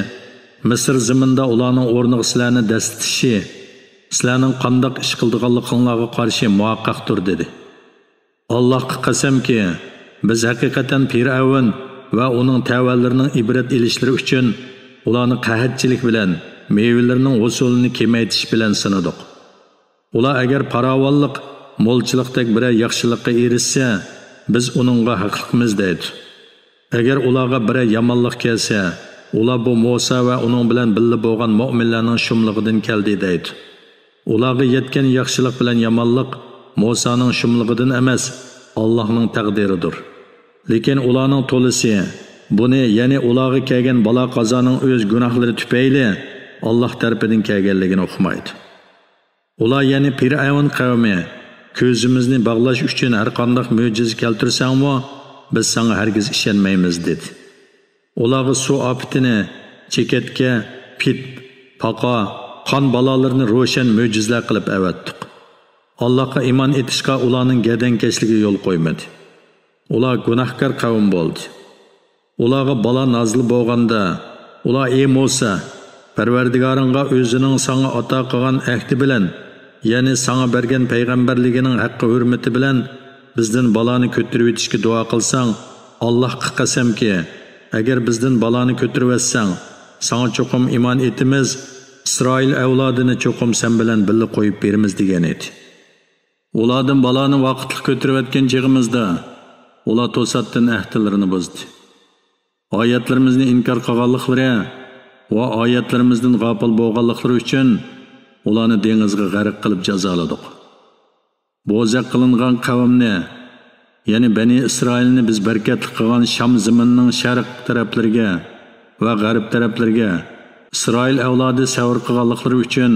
Misr zaminda ularning o'rniga sizlarni dastitishi, sizlarning qandoq ish qildiganliginglarga qarshi muvaqqaqdir dedi. Allohga qasamki, biz haqiqatan Fir'avn va uning tavallarining ibrat ilishlari uchun ularni qahatchilik bilan meyvelarining usulini kemaytish bilan sinadik. Ular agar farovonlik, mo'lchilikdek bir yaxshilikqa erishsa, biz uningga haqliqmiz deydi. Agar ularga bir yomonlik kelsa, ular bu Musa va uning bilan birga bo'lgan mu'minlarning shumligidan keldi deydi. Ularga yetgan yaxshilik bilan yomonlik Musaning shumligidan emas, Allohning taqdiridir. Lekin ularning to'lisi buni, ya'ni ularga kelgan balo qazoning o'z gunohlari tufayli Alloh tarafidan kelganligini o'qimaydi. Ular, ya'ni Fir'avn qavmi, ko'zimizni bog'lash uchun har qanday mo'jiza keltirsangmi, biz senga hargiz ishonmaymiz dedi. Ularga suv ofatini, chekatga, pit, paqa, qon balolarini ro'shan mo'jizalar qilib avatdik. Allohga iymon etishga ularning gadankashligiga yo'l qo'ymadi. Ular gunohkor qavm bo'ldi. Ularga balo nozil bo'lganda, ular: "Ey Musa, Parvardigoringga o'zining senga ato qilgan ahdi bilan, ya'ni senga bergan payg'ambarligining haqqi hurmati bilan bizdan baloni ko'tarib o'tishga duo qilsang, Allohga qasamki, agar bizdan baloni ko'tarib o'tsang, senga cho'qim iymon etimiz, Isroil avlodini cho'qim sen bilan birga qo'yib beramiz" degan edi. Ulardan baloni vaqtli ko'tarib o'tgan chig'imizda ular to'satdan ahdlarini buzdi. Oyatlarimizni inkor qilganliklari va oyatlarimizdan g'afil bo'lganliklari uchun ularni dengizga g'arq qilib jazoladik. Bo'zaq qilingan qavmni, ya'ni Bani Isroilni biz barkatli qilgan Sham zaminining sharq taraflariga va g'arb taraflariga Isroil avlodi savr qilganliklari uchun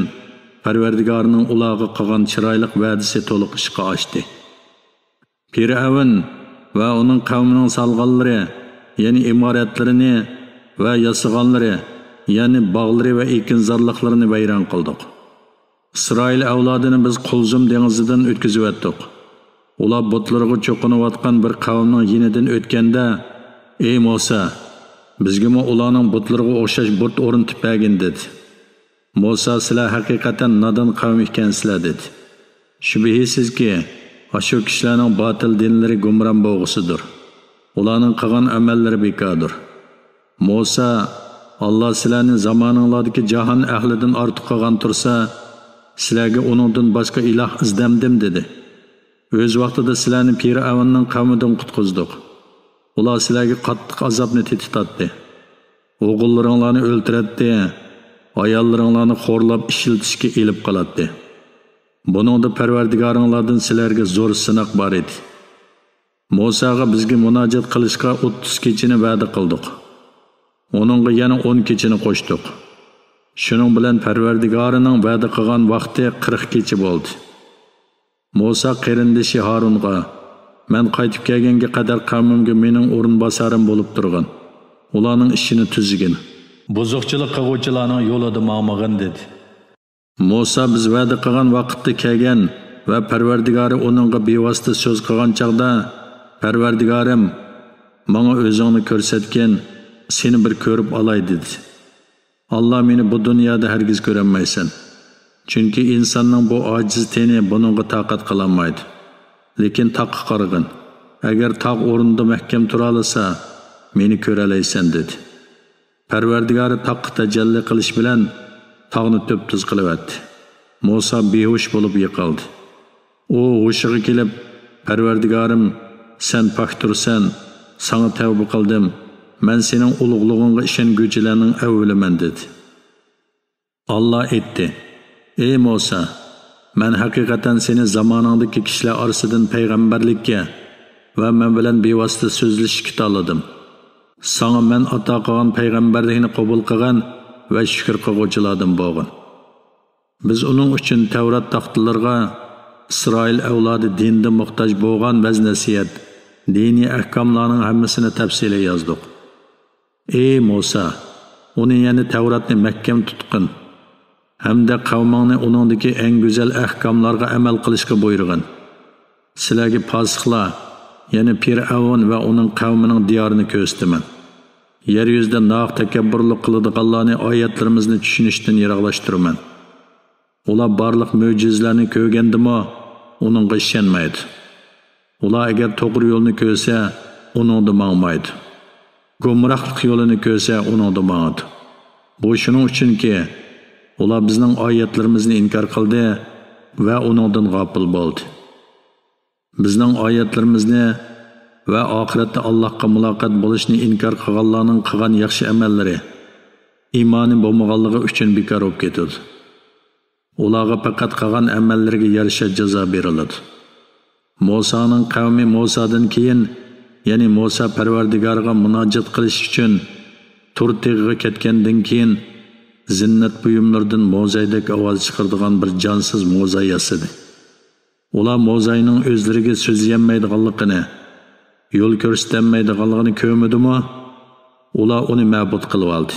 Parvardigorning ularga qilgan chiroyli va'dasi to'liq ishga oshdi. Fir'avn va uning qavmining salg'onlari, ya'ni imoratlarini va yasig'onlari, ya'ni bog'lari va ekinzorliklarini vayron qildik. Isroil avlodini biz Qulzum dengizidan o'tkazib o'tdik. Ular butlarga cho'qinayotgan bir qavmning yenidan o'tganda: "Ey Musa, bizga ularning butlarga o'xshash but o'rin tipagin" dedi. Musa: "Sizlar haqiqatan nodon qavm ekansizlar" dedi. Shubhisizki, shu kishilarning botil dinlari gumron bo'g'isidir. Ularning qilgan amallari bekordir. Musa: "Alloh sizlarning zamoninglardagi jahon ahlidan ortiq qilgan tursa, sizlarga uningdan boshqa iloh izdamdim" dedi. O'z vaqtida sizlarni Fir'avnning qavmidan qutqizdik. Ular sizlarga qattiq azobni tetitdi. O'g'illaringlarni o'ltiradi, ayollaringlarni xo'rlab ishiltishga elib qoladi. Buningda Parvardigoringlardan sizlarga zo'r sinoq bor edi. Musaga bizga munojat qilishga 30 kechini va'da qildik. Onunga yana 10 kechini qo'shdik. Shuning bilan Parvardigorining va'da qilgan vaqti 40 kecha bo'ldi. Musa qarindoshi Harunga: "Men qaytib kelganga qadar qavmimga mening o'rinbosarim bo'lib turgan. Ularning ishini tuzgin. Buzuqchilik qiluvchilarning yo'lida ma'mag'in" dedi. Musa biz va'da qilgan vaqtda kelgan va Parvardigori uningga bevosita so'z qilgan chaqda: "Parvardigorim, menga o'zingni ko'rsatgin, seni bir ko'rib olay" dedi. "Alloh meni bu dunyoda hargiz ko'rolmaysan. Chunki insonning bu ojiz teni buningga taqat qilolmaydi. Lekin taqqa qarag'in. Agar taq o'rnida mahkam tura olsa, meni ko'ralaysan" dedi. Parvardigori taqqa tajalli qilish bilan tog'ni to'p-tuz qilibdi. Musa behush bo'lib yiqildi. U hushiga kelib: "Parvardigorim, sen pok tursan, sana tavba qildim. Men sening ulug'lig'ingga ishonguvchilarning avvaliman dedi. Allah aytdi: Ey Musa, men haqiqatan seni zamoningdagi kishilar orasidan payg'ambarlikka va men bilan bevosita so'zlashishga tanladim. Sana men ato qilgan payg'ambarlikni qabul qilgan va shukr qiluvchilardan bo'lgin. Biz uning uchun Tavrat taxtlarga İsrail avlodi dinda muhtoj bo'lgan vaz-nasihat, diniy ahkomlarning hammasini tafsili yozdik. Ey Musa, uni ya'ni Tavratni mahkam tutqin. Hamda qavmingni uningdagi eng go'zal ahkomlarga amal qilishga buyurgin. Sizlarga fosiqlar, ya'ni Fir'avn va uning qavmining diyorini ko'rsataman. Yer yuzida naq takabburlik qiladiganlarni oyatlarimizni tushunishdan yiroqlashtiraman. Ular barliq mo'jizalarni ko'rgandimi, uningga ishonmaydi. Ular agar to'g'ri yo'lni ko'rsa, uningda mangmaydi. Gumrohlik yo'lini ko'rsa, uningda mangadi. Bu shuning uchunki, ular bizning oyatlarimizni inkor qildi va uningdan g'ofil bo'ldi. Bizning oyatlarimizni va oxiratda Allohga muloqot bo'lishni inkor qilganlarning qilgan yaxshi amallari iymoni bo'lmaganligi uchun bekor bo'lib ketadi. Ularga faqat qilgan amallariga yarasha jazo beriladi. Musoning qavmi Musodan keyin, ya'ni Musa Parvardigorga munojat qilish uchun tur teg'iga ketgandan keyin zinnat buyumlardan mo'zaydek ovoz chiqaradigan bir jonsiz mo'za yasadi. Ular mo'zayning o'zlariga so'zlayolmaydiganligini, yo'l ko'rsatolmaydiganligini ko'rmadimi? Ular uni ma'bud qilib oldi.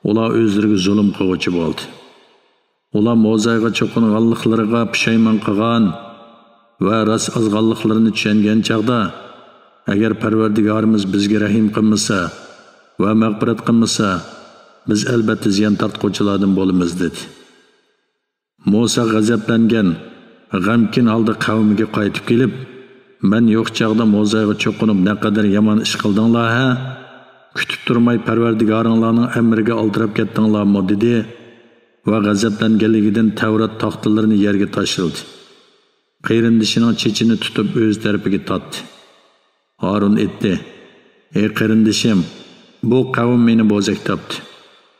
Ular o'zlariga zulm qiluvchi bo'ldi. Ular mo'zayga cho'qinganliklariga pushaymon qilgan va rost azg'anliklarini tushungan chaqda, agar Parvardigorimiz bizga rahim qilmasa va mag'firat qilmasa, biz albatta ziyon tortquchilardan bo'lamiz dedi. Musa g'azablangan, g'amkin holda qavmiga qaytib kelib, men yo'q chaqda mo'zayga cho'qinib naqadar yomon ish qildinglar ha? Kutib turmay Parvardigoringlarning amriga oldirab ketdinglarmi dedi va g'azablanganligidan Tavrat taxtalarini yerga tashildi. Qarindishining chechini tutib o'z tarafiga tortdi. Harun aytdi: Ey qarindishim, bu qavm meni bo'zak topdi.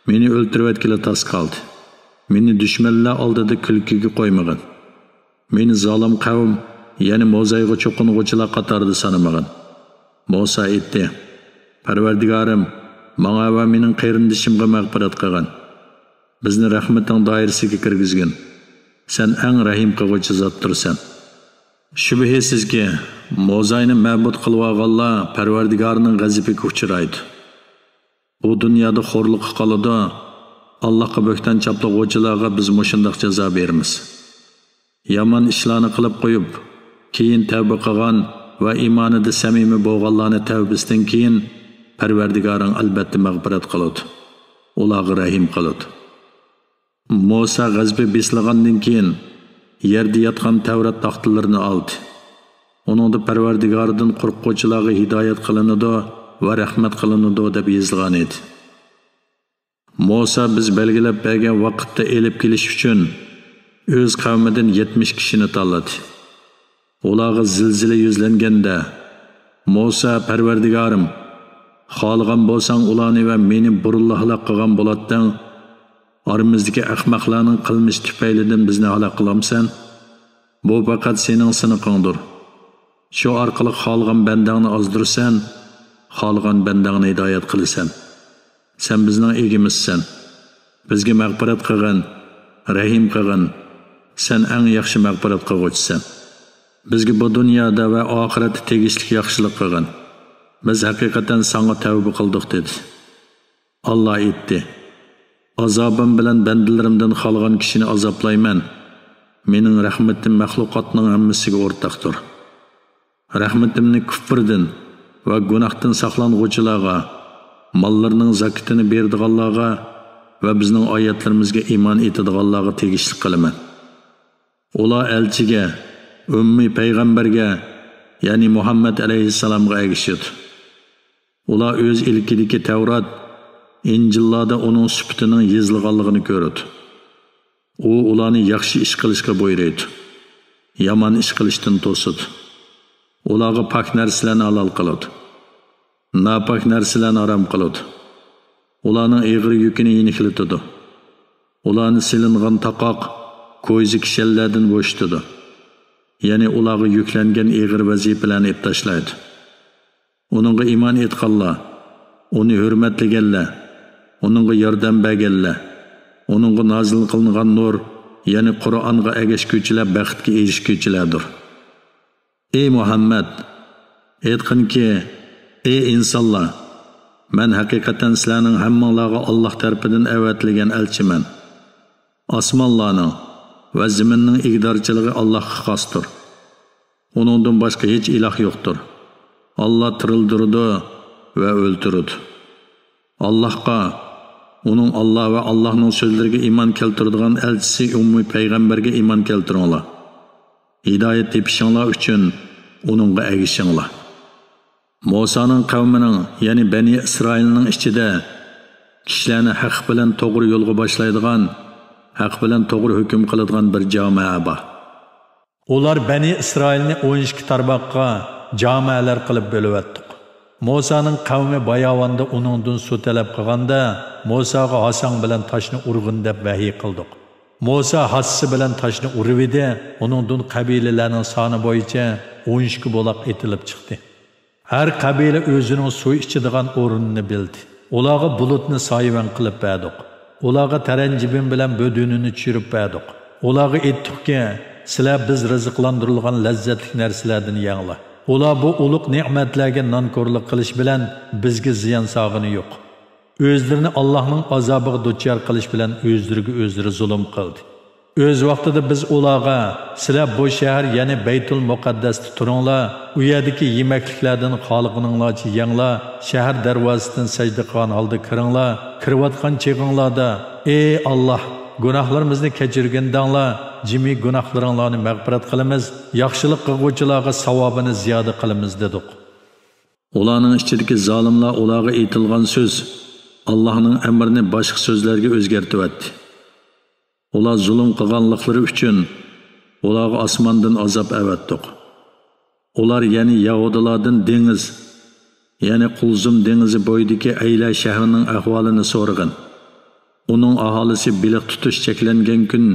Meni o'ltirayotganda tas qoldi. Meni dushmanlar oldida kulkiga qo'ymagan. Meni zolim qavm, ya'ni mo'zayga cho'qing'uvchilar qatorida sanamagan. Musa aytdi: Parvardigorim, menga va mening qarindishimga mag'firat qilgin. Bizni rahmating doirasiga kirgizgin. Sen eng rahim qiluvchi zotdirsan. Shubhisizki, mo'zayni ma'bud qilib olganlar Parvardigorning g'azabiga uchraydi. Bu dunyoda xo'rlik qiladi. Allohga bo'xton chaplig'uvchilarga biz mushundoq jazo beramiz. Yomon ishlarni qilib qo'yib, keyin tavba qilgan va iymonida samimiy bo'lganlarni tavbasidan keyin Parvardigoring albatta mag'firat qiladi. Ularga rahim qiladi. Musa g'azbi beslagandan keyin yerda yotgan Tavrat taxtalarini oldi. Uningda Parvardigordan qo'rquvchilarga hidoyat qilinadi va rahmat qilinadi deb yozilgan edi. Musa biz belgilab bergan vaqtda elib kelish uchun o'z qavmidan 70 kishini tanladi. Ularga zilzila yuzlanganda Musa: Parvardigorim, xohlagan bo'lsang ularni va meni burunla halok qilgan bo'lading. Aramizdagi ahmoqlarning qilmish tufaylidan bizni halok qilamsan? Bu faqat sening siniqingdir. Shu orqali xohlagan bandangni ozdirsan, xohlagan bandangni hidoyat qilasan. Sen bizning egimizsan. Bizga mag'firat qilgin, rahim qilgin. Sen eng yaxshi mag'firat qiluvchisan. Bizga bu dunyoda va oxiratda tegishli yaxshilik qilgin. Biz haqiqatan senga tavba qildik dedi. Allah aytdi: Azobim bilan bandalarimdan xolgan kishini azoblayman. Mening rahmatim maxluqotning hammasiga o'rtaqdir. Rahmatimni kufrdan va gunohdan saqlanguvchilarga, mollarining zakotini beradiganlarga va bizning oyatlarimizga iymon etadiganlarga tegishli qilaman. Ular elchiga, ummiy payg'ambarga, ya'ni Muhammad alayhissalomga ergishdi. Ular o'z ilkidagi Tavrat, İncillarda onun sübütinin yezilganligini ko'rdi. U ularni yaxshi ish qilishga buyurdi. Yomon ish qilishdan to'sidi. Ularga pak narsalarni halol qiladi. napak narsalarni harom qiladi. Ularning ig'ir yukini yeniklatadi. Ularni silingan taqoq, ko'yzi kishanlardan bo'shatadi. Ya'ni ularga yuklangan ig'ir vazifalarni ep tashlaydi. Uningga iymon etganlar, uni hurmatlaganlar, uningga yordam berganlar, uningga nozil qilingan nur, ya'ni Qur'onga ergashguvchilar baxtga erishguvchilardir. Ey Muhammad, aytqinki, ey insonlar, men haqiqatan sizlarning hammanglarga Alloh tarafidan avatilgan elchiman. Osmonlarning va zaminning igdorchiligi Allohga xosdir. Uningdan boshqa hech iloh yo'qdir. Allah tirildirdi va o'ltirdi. Allohga, uning Alloh va Allohning so'zlariga iymon keltiradigan elchisi ummiy payg'ambarga iymon keltiringlar. Hidoyat tepishinglar uchun uningga ergishinglar. Musoning qavmining, ya'ni Bani Isroilning ichida kishilarni haq bilan to'g'ri yo'lga boshlaydigan, haq bilan to'g'ri hukm qiladigan bir jamoa bor. Ular Bani Isroilni 12 tarmoqqa jamoalar qilib bo'lib Musoning qavmi bayovonda uningdan suv talab qilganda, Musoga Hasan bilan toshni urg'in deb vahiy qildik. Musa hassisi bilan toshni urib edi, uningdan qabilalarning soni bo'yicha 12 bo'loq etilib chiqdi. Har qabila o'zining suv ichadigan o'rnini bildi. Ularga bulutni soyvan qilib berdik. Ularga taranjibin bilan bo'dunini tushirib berdik. Ularga aytdikki, sizlar biz rizqlantirilgan lazzatli narsalardan yenglar. Ular bu ulug' ne'matlarga nonko'rlik qilish bilan bizga ziyon sog'ini yo'q. O'zlarini Allohning azobiga duchor qilish bilan o'zlariga o'zlari zulm qildi. O'z vaqtida biz ularga, sizlar bu shahar, ya'ni Baytul Muqaddasda turinglar, u yerdagi yemakliklardan xoliqininglarcha yenglar, shahar darvozasidan sajda qilgan holda kiringlar, kirayotgan cheg'inglarda, ey Alloh, gunohlarimizni kechirgandinglar, jimi gunohlaringlarni mag'firat qilamiz, yaxshilik qilguvchilarga savobini ziyoda qilamiz dedik. Ularning ichidagi zolimlar ularga aytilgan so'z Allohning amrini boshqa so'zlarga o'zgartirdi. Ular zulm qilganliklari uchun ularga osmondan azob avatdik. Ular ya'ni Yahudilardan dengiz, ya'ni Qulzum dengizi bo'yidagi Ayla shahrining ahvolini so'ragan. Uning aholisi biliq tutish cheklangan kun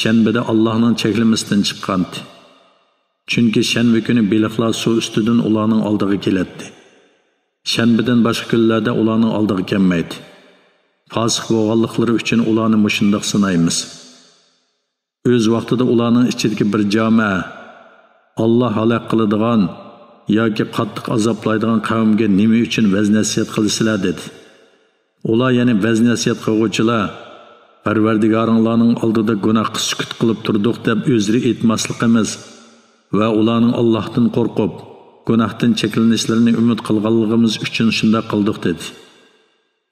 shanbada Allohning cheklamasidan chiqqandi. Chunki shanba kuni biliqlar suv ustidan ularning oldiga keladi. Shanbadan boshqa kunlarda ularning oldiga kelmaydi. Fosiq bo'lganliklari uchun ularni mushundoq sinaymiz. O'z vaqtida ularning ichidagi bir jamoa Alloh halok qiladigan yoki qattiq azoblaydigan qavmga nima uchun vaz-nasihat qilsizlar dedi. Ular ya'ni vaz-nasihat qiluvchilar Parvardigoringlarning oldida gunohga sukut qilib turdik deb o'zri aytmasligimiz va ularning Allohdan qo'rqib, gunohdan cheklanishlarini umid qilganligimiz uchun shunday qildik dedi.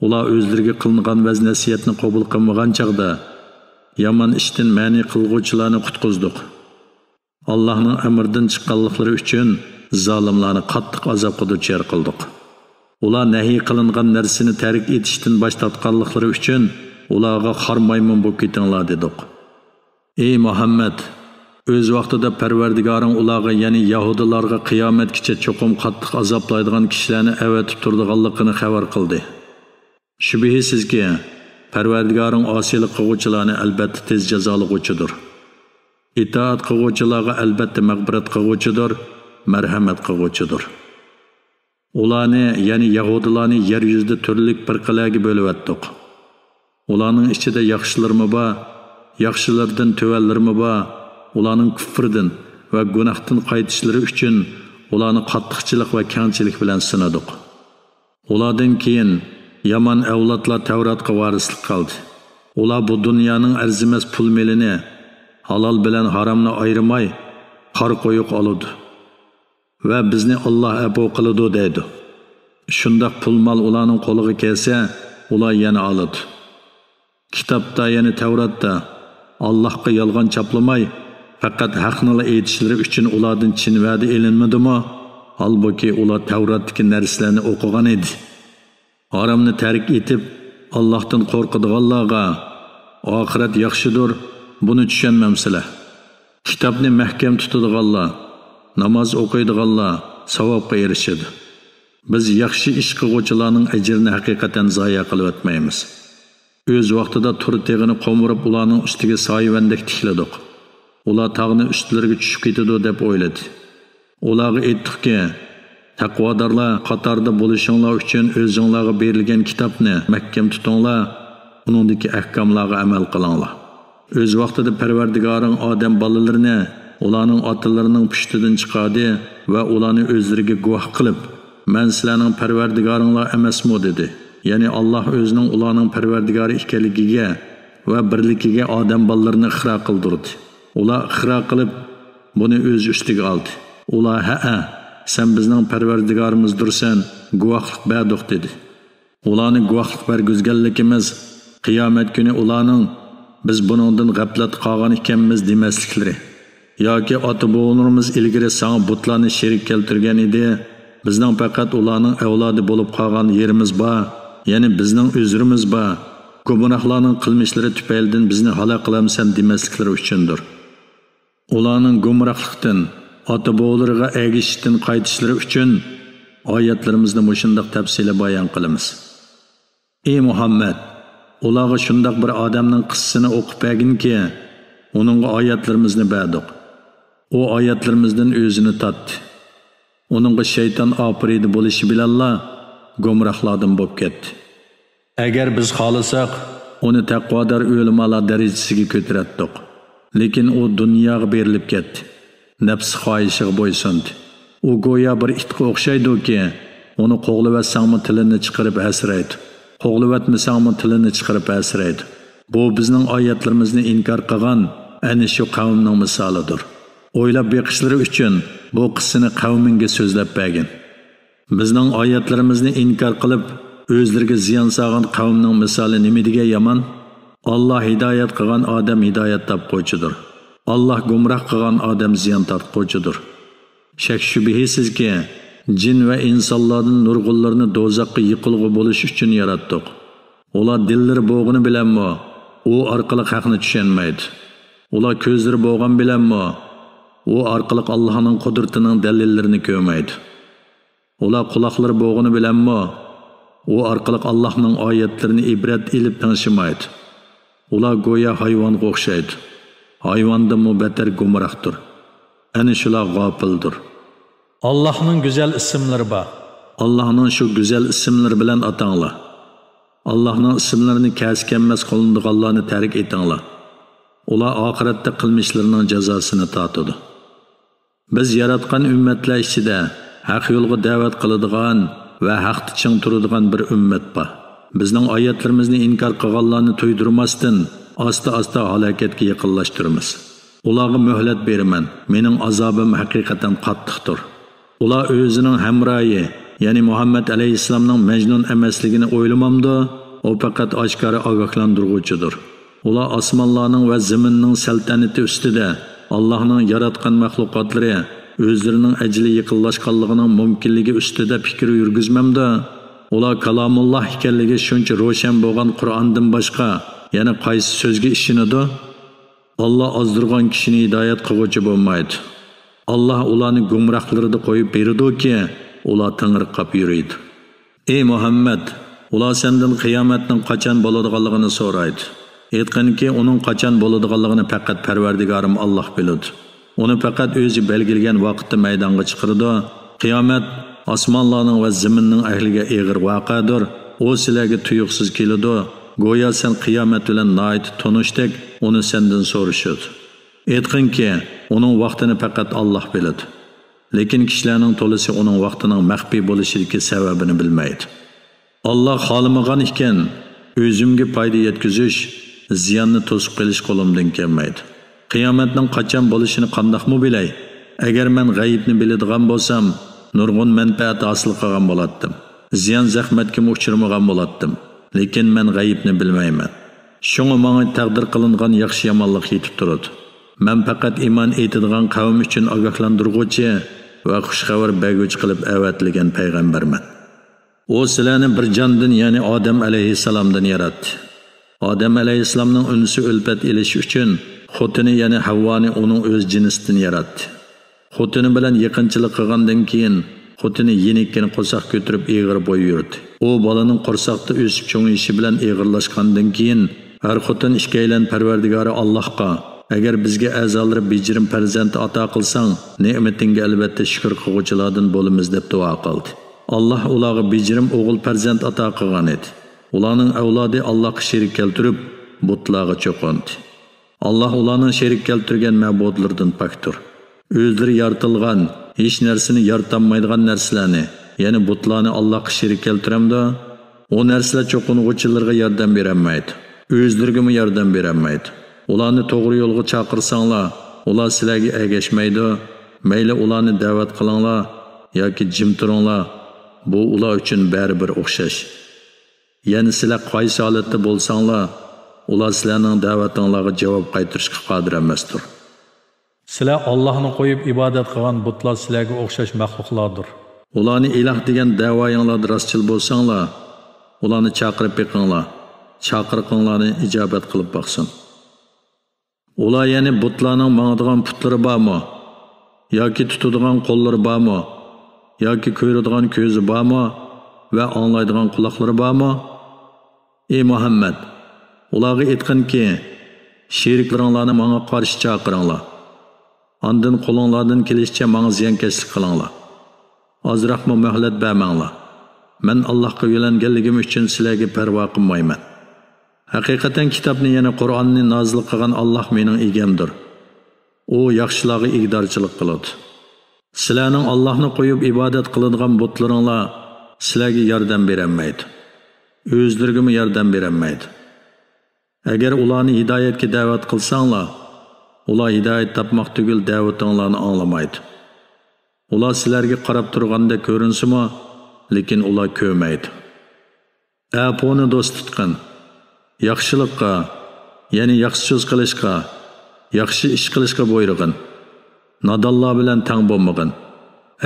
Ular o'zlariga qilingan vaz-nasihatni qabul qilmagan chaqda yomon ishdan ma'ni qilguvchilarni qutqizdik. Allohning amridan chiqqanliklari uchun zolimlarni qattiq azobga duchor qildik. Ular nahiy qilingan narsani tark etishdan bosh tortganliklari uchun ularga xor maymun bo'lib ketinglar dedik. Ey Muhammad, o'z vaqtida Parvardigoring ularga, ya'ni Yahudilarga qiyomatgacha cho'qim qattiq azoblaydigan kishilarni avatib turadiganligini xabar qildi. Shubhisizki, Parvardigoring osiylik qiluvchilarni albatta tez jazolag'uchidir. Itoat qiluvchilarga albatta mag'firat qiluvchidir, marhamat qiluvchidir. Ularni, ya'ni Yahudilarni yer yuzida turli firqalarga bo'lib o'tdik. Ularning ichida yaxshilarmi bor, yaxshilardan tuvallarmi bor. Ularning kufrdan va gunohdan qaytishlari uchun ularni qattiqchilik va kangchilik bilan sinadik. Ulardan keyin yomon avlodlar Tavratga varislik qildi. Ular bu dunyoning arzimas pul melini halol bilan haromni ayirmay qor qo'yib oladi va bizni Alloh afu qiladi deydi. Shundoq pul mol ularning qo'liga kelsa, ular yana oladi. Kitobda, ya'ni Tavratda Allohga yolg'on chaplamay, faqat haqni aytishlari uchun ulardan chin va'da elinmadimi? Halbuki ular Tavratdagi narsalarni o'qigan edi. Haromni tark etib, Allohdan qo'rqadiganlarga oxirat yaxshidir, buni tushunmamsizlar. Kitobni mahkam tutadiganlar, namoz o'qiydiganlar savobga erishadi. Biz yaxshi ish qiluvchilarning ajrini haqiqatan zoya qilib o'tmaymiz. O'z vaqtida tur teg'ini qo'mirib ularning ustiga soyivandek tikladik. Ular tog'ni ustlariga tushib ketadi deb o'yladi. Ularga aytdikki, taqvodorlar qatorda bo'lishinglar uchun o'zingizlarga berilgan kitobni mahkam tutinglar, uningdagi ahkomlarga amal qilinglar. O'z vaqtida Parvardigoring odam bolalarini ularning otalarining pushtidan chiqardi va ularni o'zlariga guvoh qilib, "Men sizlarning Parvardigoringlar emasmi?" dedi. Ya'ni Alloh o'zining ularning Parvardigori ekanligiga va birligiga odam bolalarini ixro qildirdi. Ular ixro qilib buni o'z ustiga oldi. Ular "Ha, sen bizning Parvardigorimizdirsan, guvohlik berdik" dedi. Ularni guvohlik bergizganligimiz qiyomat kuni ularning biz buningdan g'aflat qolgan ekanmiz demasliklari yoki ota-bobolarimiz ilgari sana butlarni sherik keltirgan edi, bizning faqat ularning avlodi bo'lib qolgan yerimiz bor, ya'ni bizning o'zrimiz bor. Gunohlarning qilmishlari tufaylidan bizni halok qilamsan demasliklari uchundir. Ularning gumrohlikdan, ota-bobolariga ergishishdan qaytishlari uchun oyatlarimizni mushundaq tafsili bayon qilamiz. Ey Muhammad, ularga shundaq bir odamning qissasini o'qib berginki, uningga oyatlarimizni berdik. O oyatlarimizdan o'zini tatdi. Uningga shayton opridi bo'lishi bilanla gumrohlardan bo'lib ketdi. Agar biz xohlasak, uni taqvodor o'limalar darajasiga ko'tardik. Lekin u dunyoga berilib ketdi. Nafs xohishiga bo'ysundi. U go'yo bir itga o'xshaydi-ki, uni qo'g'livatsangmi tilini chiqarib asraydi. Qo'g'livatmasangmi tilini chiqarib asraydi. Bu bizning oyatlarimizni inkor qilgan ana shu qavmning misolidir. O'ylab beqishlari uchun bu qissani qavminga so'zlab bergin. Bizning oyatlarimizni inkor qilib, o'zlariga ziyon solgan qavmning misoli nima degan yomon? Alloh hidoyat qilgan odam hidoyat topquchidir. Alloh gumroh qilgan odam ziyon tortquchidir. Shak shubhisizki, jin va insonlarning nurg'unlarini do'zaxga yiqilg'i bo'lish uchun yaratdik. Ular dillari bo'g'ini bilanmi, u orqali haqni tushunmaydi. Ular ko'zlari bo'g'an bilanmi, u orqali Allohning qudratining dalillarini ko'rmaydi. Ular quloqlari bo'g'ini bilanmi, u orqali Allohning oyatlarini ibrat ilib tanishmaydi. Ular go'yo hayvonga o'xshaydi. Hayvondan mubattar gumrohdir. Ana shular g'ofildir. Allohning go'zal ismlari bor. Allohning shu go'zal ismlari bilan atanglar. Allohning ismlarini kaskanmas qo'lindiganlarni tark etinglar. Ular oxiratda qilmishlarining jazosini tortadi. Biz yaratgan ummatlar ichida haq yo'lga da'vat qiladigan va haqda ching turadigan bir ummat bor. Bizning oyatlarimizni inkor qilganlarni to'ydirmasdan asta-asta halokatga yaqinlashtiramiz. Ularga muhlat beraman. Mening azobim haqiqatan qattiqdir. Ular o'zining hamroyi, ya'ni Muhammad alayhissalomning majnun emasligini o'ylamamdi, u faqat oshkora ogohlantiruvchidir. Ular osmonlarning va zaminning saltanati ustida Allohning yaratgan mahluqotlari o'zlarining ajli yaqinlashganligining mumkinligi ustida fikr yurgizmamdi. Ular kalomulloh ekanligi shuncha ro'shan bo'lgan Qur'ondan boshqa yana qaysi so'zga ishonadi? Alloh ozdirgan kishini hidoyat qiluvchi bo'lmaydi. Alloh ularni gumrohlarida qo'yib beradi-ki, ular tangriqab yuradi. Ey Muhammad, ular sendan qiyomatning qachon bo'ladiganligini so'raydi. Aytqanki, uning qachon bo'ladiganligini faqat Parvardigorim Alloh biladi. Uni faqat o'zi belgilagan vaqtda maydonga chiqaradi. Qiyomat osmonlarning va zaminning ahliga og'ir voqeadir. U sizlarga tuyuqsiz keladi. Go'yo sen qiyomat bilan noit tonishdek uni sendan so'rashadi. Aytqinki, uning vaqtini faqat Alloh biladi. Lekin kishilarning to'lisi uning vaqtining maxfiy bo'lishidagi sababini bilmaydi. Alloh xohlamagan ekan, o'zimga foyda yetkazish, ziyonni to'sib qilish qo'limdan kelmaydi. Qiyomatning qachon bo'lishini qandoqmi bilay? Agar men g'aybni biladigan bo'lsam, nurg'un manfaat hosil qilgan bo'lardim. Ziyon zahmatga uchramagan bo'lardim. Lekin men g'aybni bilmayman. Shunga menga taqdir qilingan yaxshi yomonlik yetib turadi. Men faqat iymon etadigan qavm uchun ogohlantiruvchi va xushxabar berguvchi qilib avatilgan payg'ambarman. U sizlarni bir jondan, ya'ni Odam alayhissalomdan yaratdi. Odam alayhissalomning unsi o'lpat elish uchun xotini, ya'ni Havvoni uning o'z jinsidan yaratdi. Xotini bilan yaqinchilik qilgandan keyin xotini yenikkini qo'saq ko'tarib eg'ir bo'y yurdi. U bolaning qo'rsaqda o'sib cho'ngishi bilan eg'irlashgandan keyin har xotin ikkalan Parvardigori Allohga agar bizga a'zolari bejirim farzand ato qilsang, ne'matingga albatta shukr qiluvchilardan bo'lamiz deb duo qildi. Alloh ularga bejirim o'g'il farzand ato qilgan edi. Ularning avlodi Allohga sherik keltirib, butlarga cho'qindi. Alloh ularning sherik keltirgan ma'budlardan pokdir. O'zlari yaratilgan, hech narsani yaratolmaydigan narsalarni, ya'ni butlarni Allohga sherik keltiramda, o narsalar cho'qinuvchilarga yordam berolmaydi. O'zlariga yordam berolmaydi. Ularni to'g'ri yo'lga chaqirsanglar, ular sizlarga ergashmaydi. Mayli ularni da'vat qilinglar yoki jim turinglar, bu ular uchun baribir o'xshash. Ya'ni sizlar qaysi holatda bo'lsanglar, ular sizlarning da'vatinglarga javob qaytarishga qodir emasdir. Sizlar Allohni qo'yib ibodat qilgan butlar sizlarga o'xshash maxluqlardir. Ularni iloh degan da'voyinglarda rostchil bo'lsanglar, ularni chaqirib beqinglar. Chaqiriqinglarni ijobat qilib boqsin. Ular ya'ni butlarning mangdigan putlari bormi? Yoki tutadigan qo'llari bormi? Yoki ko'radigan ko'zi bormi va anglaydigan quloqlari bormi? Ey Muhammad, ularga aytqinki, sheriklaringlarni menga qarshi chaqiringlar. Ondan qo'linglardan kelishicha menga ziyonkashlik qilinglar. Ozroqmi muhlat bermanglar. Men Allohga yo'langanligim uchun sizlarga parvo qilmayman. Haqiqatan kitobni yana Qur'onni nozil qilgan Alloh mening egamdir. U yaxshilarga igdorchilik qiladi. Sizlarning Allohni qo'yib ibodat qiladigan butlaringlar sizlarga yordam berolmaydi. O'zlariga yordam berolmaydi. Agar ularni hidoyatga da'vat qilsanglar, ular hidoyat topmoq tugul da'vatinglarni anglamaydi. Ular sizlarga qarab turganda ko'rinsimi, lekin ular ko'rmaydi. Aponi do'st tutqin. Yaxshilikqa, ya'ni yaxshi so'z qilishga, yaxshi ish qilishga buyurg'in. Nodonlar bilan tang bo'lmag'in.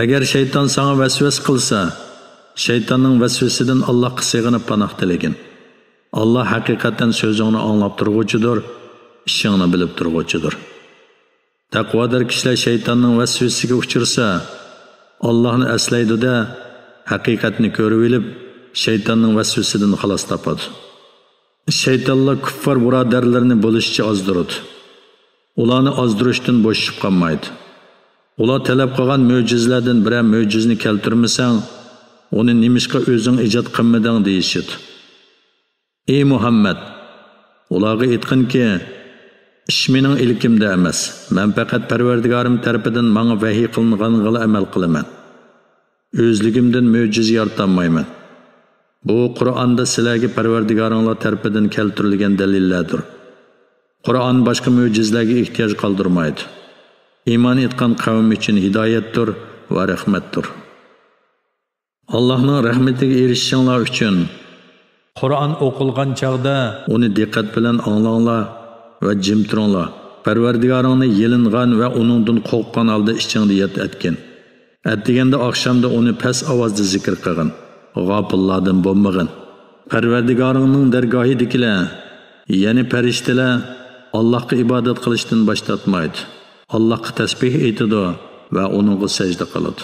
Agar shayton sana vasvas qilsa, shaytonning vasvasidan Allohga sig'inib panoh tilegin. Alloh haqiqatan so'zingni anglab turg'uchidir, ishingni bilib turg'uchidir. Taqvodor kishilar shaytonning vasvasiga uchirsa, Allohni aslaydi-da, haqiqatni ko'rib olib, shaytonning vasvasidan xalos topadi. Shaytonlar kuffar birodarlarini bo'lishcha ozdiradi. Ularni ozdirishdan bo'shib qolmaydi. Ular talab qilgan mo'jizalardan biror mo'jizni keltirmasang, uni nimishqa o'zing ijod qilmading deyishadi. Ey Muhammad, ularga aytqinki, ish mening ilkimda emas. Men faqat Parvardigorim tarafidan menga vahiy qilinganiga amal qilaman. O'zligimdan mo'jiza yaratolmayman. Bu Qur'onda sizlarga Parvardigoringlar tarafidan keltirilgan dalillardir. Qur'on boshqa mo'jizalarga ehtiyoj qoldirmaydi. Iymon etgan qavm uchun hidoyatdir va rahmatdir. Allohning rahmatiga erishishinglar uchun Qur'on o'qilgan chaqda uni diqqat bilan anglanglar va jim turinglar. Parvardigoringni yelingan va uningdan qo'rqqan holda ichingda yod etgin. Atdiganda oqshomda uni past ovozda zikr qilgin. G'ofillardan bo'lmag'in. Parvardigoringning dargohidagilar, ya'ni farishtalar Allohga ibodat qilishdan bosh tortmaydi. Allohga tasbih aytadi va uningga sajda qiladi.